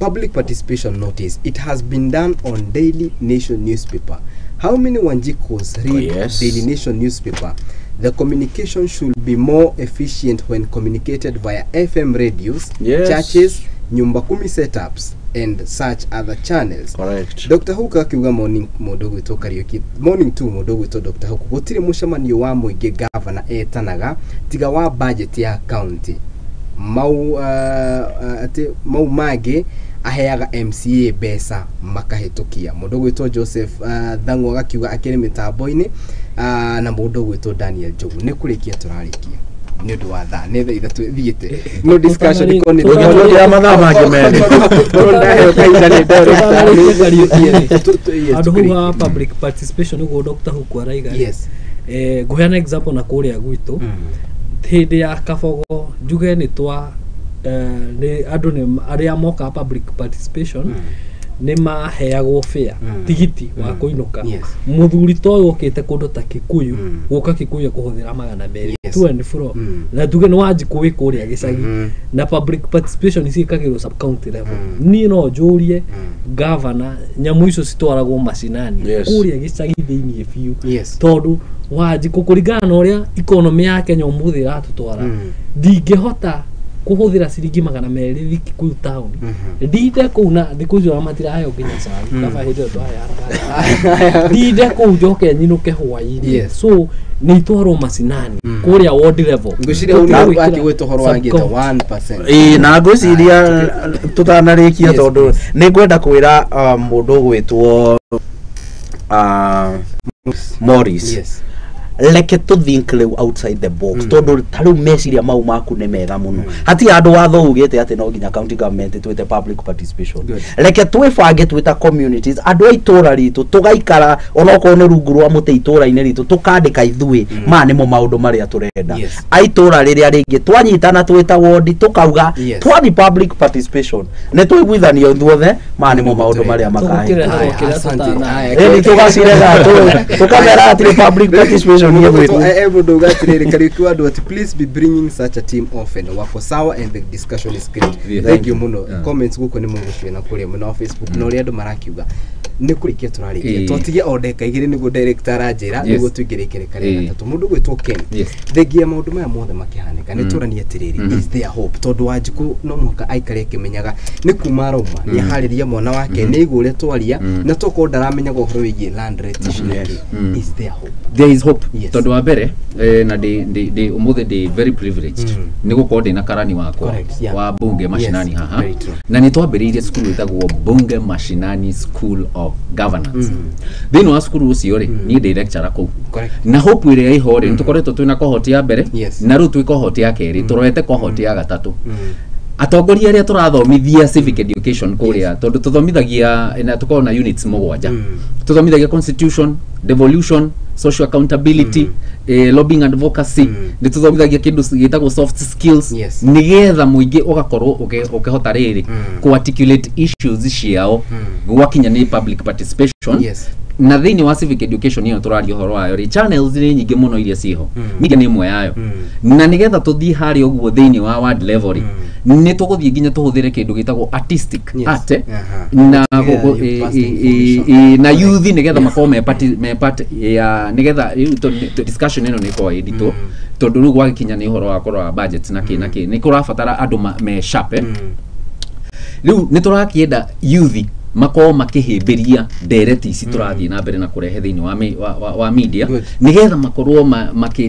public participation notice. It has been done on Daily Nation newspaper. How many Wanjikos read Daily Nation newspaper? The communication should be more efficient when communicated via FM radios, churches, nyumba kumi setups, and such other channels. Correct. Dr. Huka akiuga morning mudogo wito Kariuki. Morning 2 mudogo wito Dr. Huka. Gutire mushamanio wa muingi governor etanaga tiga wa budget ya county. Mau mage aheaga MCA besa makahitukia. Mudogo wito Joseph Thangu agakiuga akiri mitambo-ini na mudogo wito Daniel Jogu. Ni kurikia turarikia. nĩ ũndũ wa thaa nĩ thaa ithatũ thiĩte no discussion iko nĩ ya mathaa mangĩ merĩ ndahe kahinda nĩ andũ ha public participation nĩguo Dr. Huku araiga yes nguheana example na kũrĩa gwitũ hĩndĩ ya Kabogo njuge nĩ twa nĩ andũ nĩ arĩa moka public participation nĩ maheagwo fare tigiti wa kũinũka mũthuri toyo okĩte kũndũ ta Kikuyu gũka Kikuyu kũhũthĩra 200 24 na tuge nĩ wanji kũwĩ kũrĩa gĩcagi na public participation iciĩkagĩrwo sub county level niĩ no njũrie governor nyamũ icio citwaragwo macinani kũrĩa gĩcagi thĩinĩ biũ tondũ wanji kũkũringana na ũrĩa economy ya Kenya ũmũthĩ iratũtwara ndingĩhota kuhũthĩra ciringi 200 thiki kũu town ndinde kũu na thikũ icio matiraheyo nginya cai kaba hĩndĩ ĩyo twaya ndinde kũu njoke nyinũke hwaĩ-inĩ so nĩ itwarwo macinani kũrĩa ward level ngwĩciria hau nĩ akĩgwĩta ũhoro wa ngĩta 1% na ngwĩciria tũtanarĩkia tondũ nĩ ngwenda kwĩra mũndũ gwĩtwo Morris leke to think outside the box tondu taru meciria mau maku ne mega muno hati andu watho ugite ati no nginya county government twite public participation leke twifange twita communities andu aitura ritu tugaikara onoko ne rungu rwa muti itura ine ritu tukandika ithui ma nimo maundu maria turenda aitura riria ringi twanyitana twita ward tukauga twathi public participation ne twiguithanio thuothe ma nimo maundu maria makahe ni tugacirega tukamera ati public participation every gatiriri kariku andu ati please be bringing such a team often wako sawa and the discussion is great thank you muno comments guko ni mugucina kuria muno wa Facebook no ri andu marakiuga ni kurikia turarikia twatige odeka igire niguo director anjira niguo tuingirikire kare gatatu mundu gwitwo Ken thengia maundu maya mothe makihanika ni turani atiriri is there hope tondu wanjiku no mwaka aikare kimenyaga ni kuma Roma ni hariria mwana wake ni igure twaria na toko ndaramenya uhoro wigie land retention is there hope there is hope tondu wa mbere na de umuthe de very privileged ni gukorwo ndina karani wakwa wa bunge mashinani haha na ni twambiriirie skulu itagwo bunge mashinani school of governance thini wa skulu ucio ri ni de lecturer ko na hope ire iho ri tukoretwo twina kohoti ya mbere na ru twi kohoti ya keri turete kohoti ya gatatu atongoria aria turathomithia civic education kuria tondu tuthomithagia na tukorwo na units mugwanja tuthomithagia constitution devolution social accountability lobbying advocacy ni tuthomithagia kindu gitagwo soft skills nigetha muingi ugakorwo ukihota riri ku articulate issues ciao gwakinya ni public participation na thini wa civic education iyo turario horo wayo ri channels ni nyingi muno iria ciho media ni imwe yayo na nigetha tuthii hari uguo thini wa ward level ni tuguthii nginya tuhuthire kindu gitagwo artistic art na na youth nigetha makome ya nigetha discussion ino ni kwa edito tondu rugo wakinya ni horo wa korwa budget na ki ni kurabatara andu me sharp riu ni turakienda youth mako makihimbiria ndereti ici turathie na mbere na kurehe thini wa media nigetha makorwo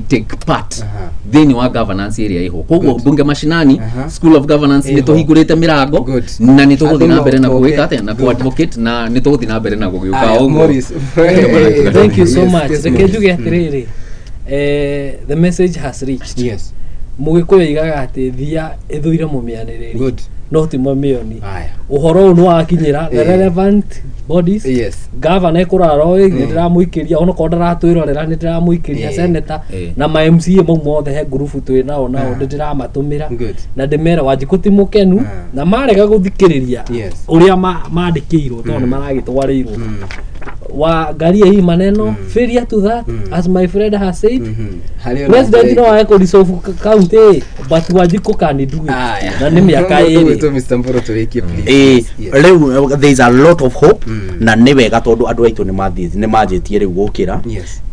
take part thini wa governance area iho koguo bunge mashinani school of governance ni tuhingurite mirango na ni tuguthie na mbere na kuwika ate na ku advocate na ni tuguthie na mbere na gugiuka oguo thank you so much rekejuge atiriri the message has reached mugikuyu igaga ati thia ithuire mumianiriri no ti momioni uhoro no akinyira the relevant bodies governor kuraro ndira muikiria ono ko ndaratwirorera ndira muikiria senator na ma MCA mau mothe he group twina ona ndira matumira na ndimera wajikuti mukenu na marega guthikiriria uria mandikirwo tondu maragitwarirwo wa garia hii maneno failure to that as my friend has said president no I could solve county but wajiko can do it na ni miaka iri to Mr. Mboro turekie there is a lot of hope na ni wega tondu andu aitu ni majitie riu gukira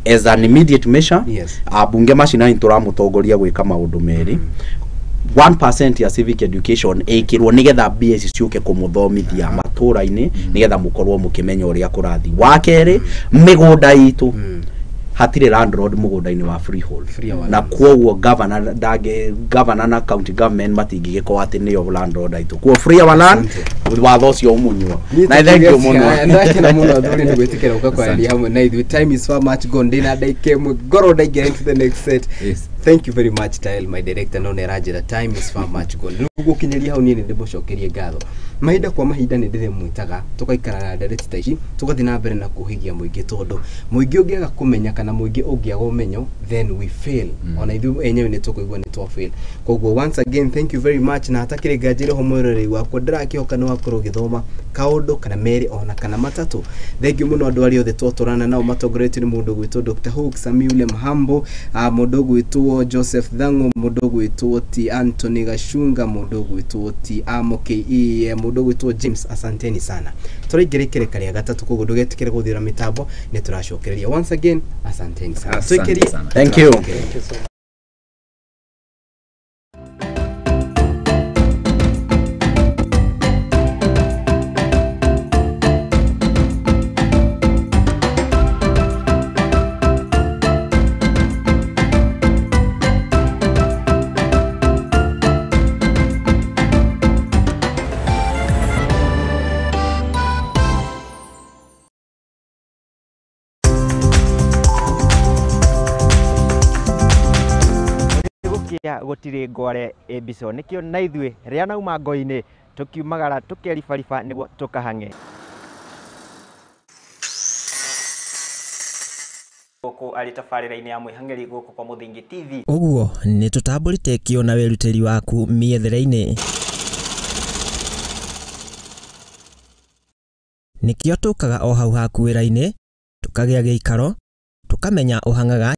as an immediate measure abunge mashinani turamutongoria gwika maundu meri 1% ya civic education ekirwo nigetha BS ciuke kumuthomithia matura-ini nigetha mukorwo mukimenya uria kurathi wa keri migunda itu hatire landlord mugunda-ini wa freehold na kwoguo governor na county government matingigiko ati niyo landlord aitu kwa free wa land watho cio umunywa na thank you muno ndakena muno thuri ni gwitikira ukakwaria hamwe na ithu time is far much gone ndina ndaike mugoro ndaige into the next set. Thank you very much Tile, my director no nerajira time is far much gone gukinyeria hau nini ndimucokerie ngatho mahinda kwa mahinda ni ndire mwitaga tukaikara na direct ici tugathi na mbere na kuhigia muingi tondu muingi ungiaga kumenya kana muingi ungiaga umenyo then we fail ona ithu enyewe ni tukuigwa ni twa fail. Koguo once again thank you very much na hatakire ngajire ho mwereri wakwa ndirakihoka ni wakoro githoma kaundu kana meri ona kana matatu. Thank you muno andu ari othe twaturana nao matongoretio ni mundu gwitwo Dr. Hook Samuel Mhambo, mundu gwitwo Joseph Dhango, mundu gwitwo T Anthony Gashunga, mundu gwitwo T Amoke, mundu gwitwo James. Asanteni sana turaingerekere karia gatatu koguo ndugetikire guthira mitambo ni turacokereria once again. Asanteni sana. Thank you. gutire ngware ebiso nikio na ithue ria nauma ngoini tukiumagara tukeribariba niguo tukahange guku ari tabarira-ini ya mwihangeri guku kwa Muthingi TV. Uguo ni tutamburite kio na weruteri waku miethere-ini nikio tukaga o hau haku wira-ini tukagia giikaro tukamenya uhangaga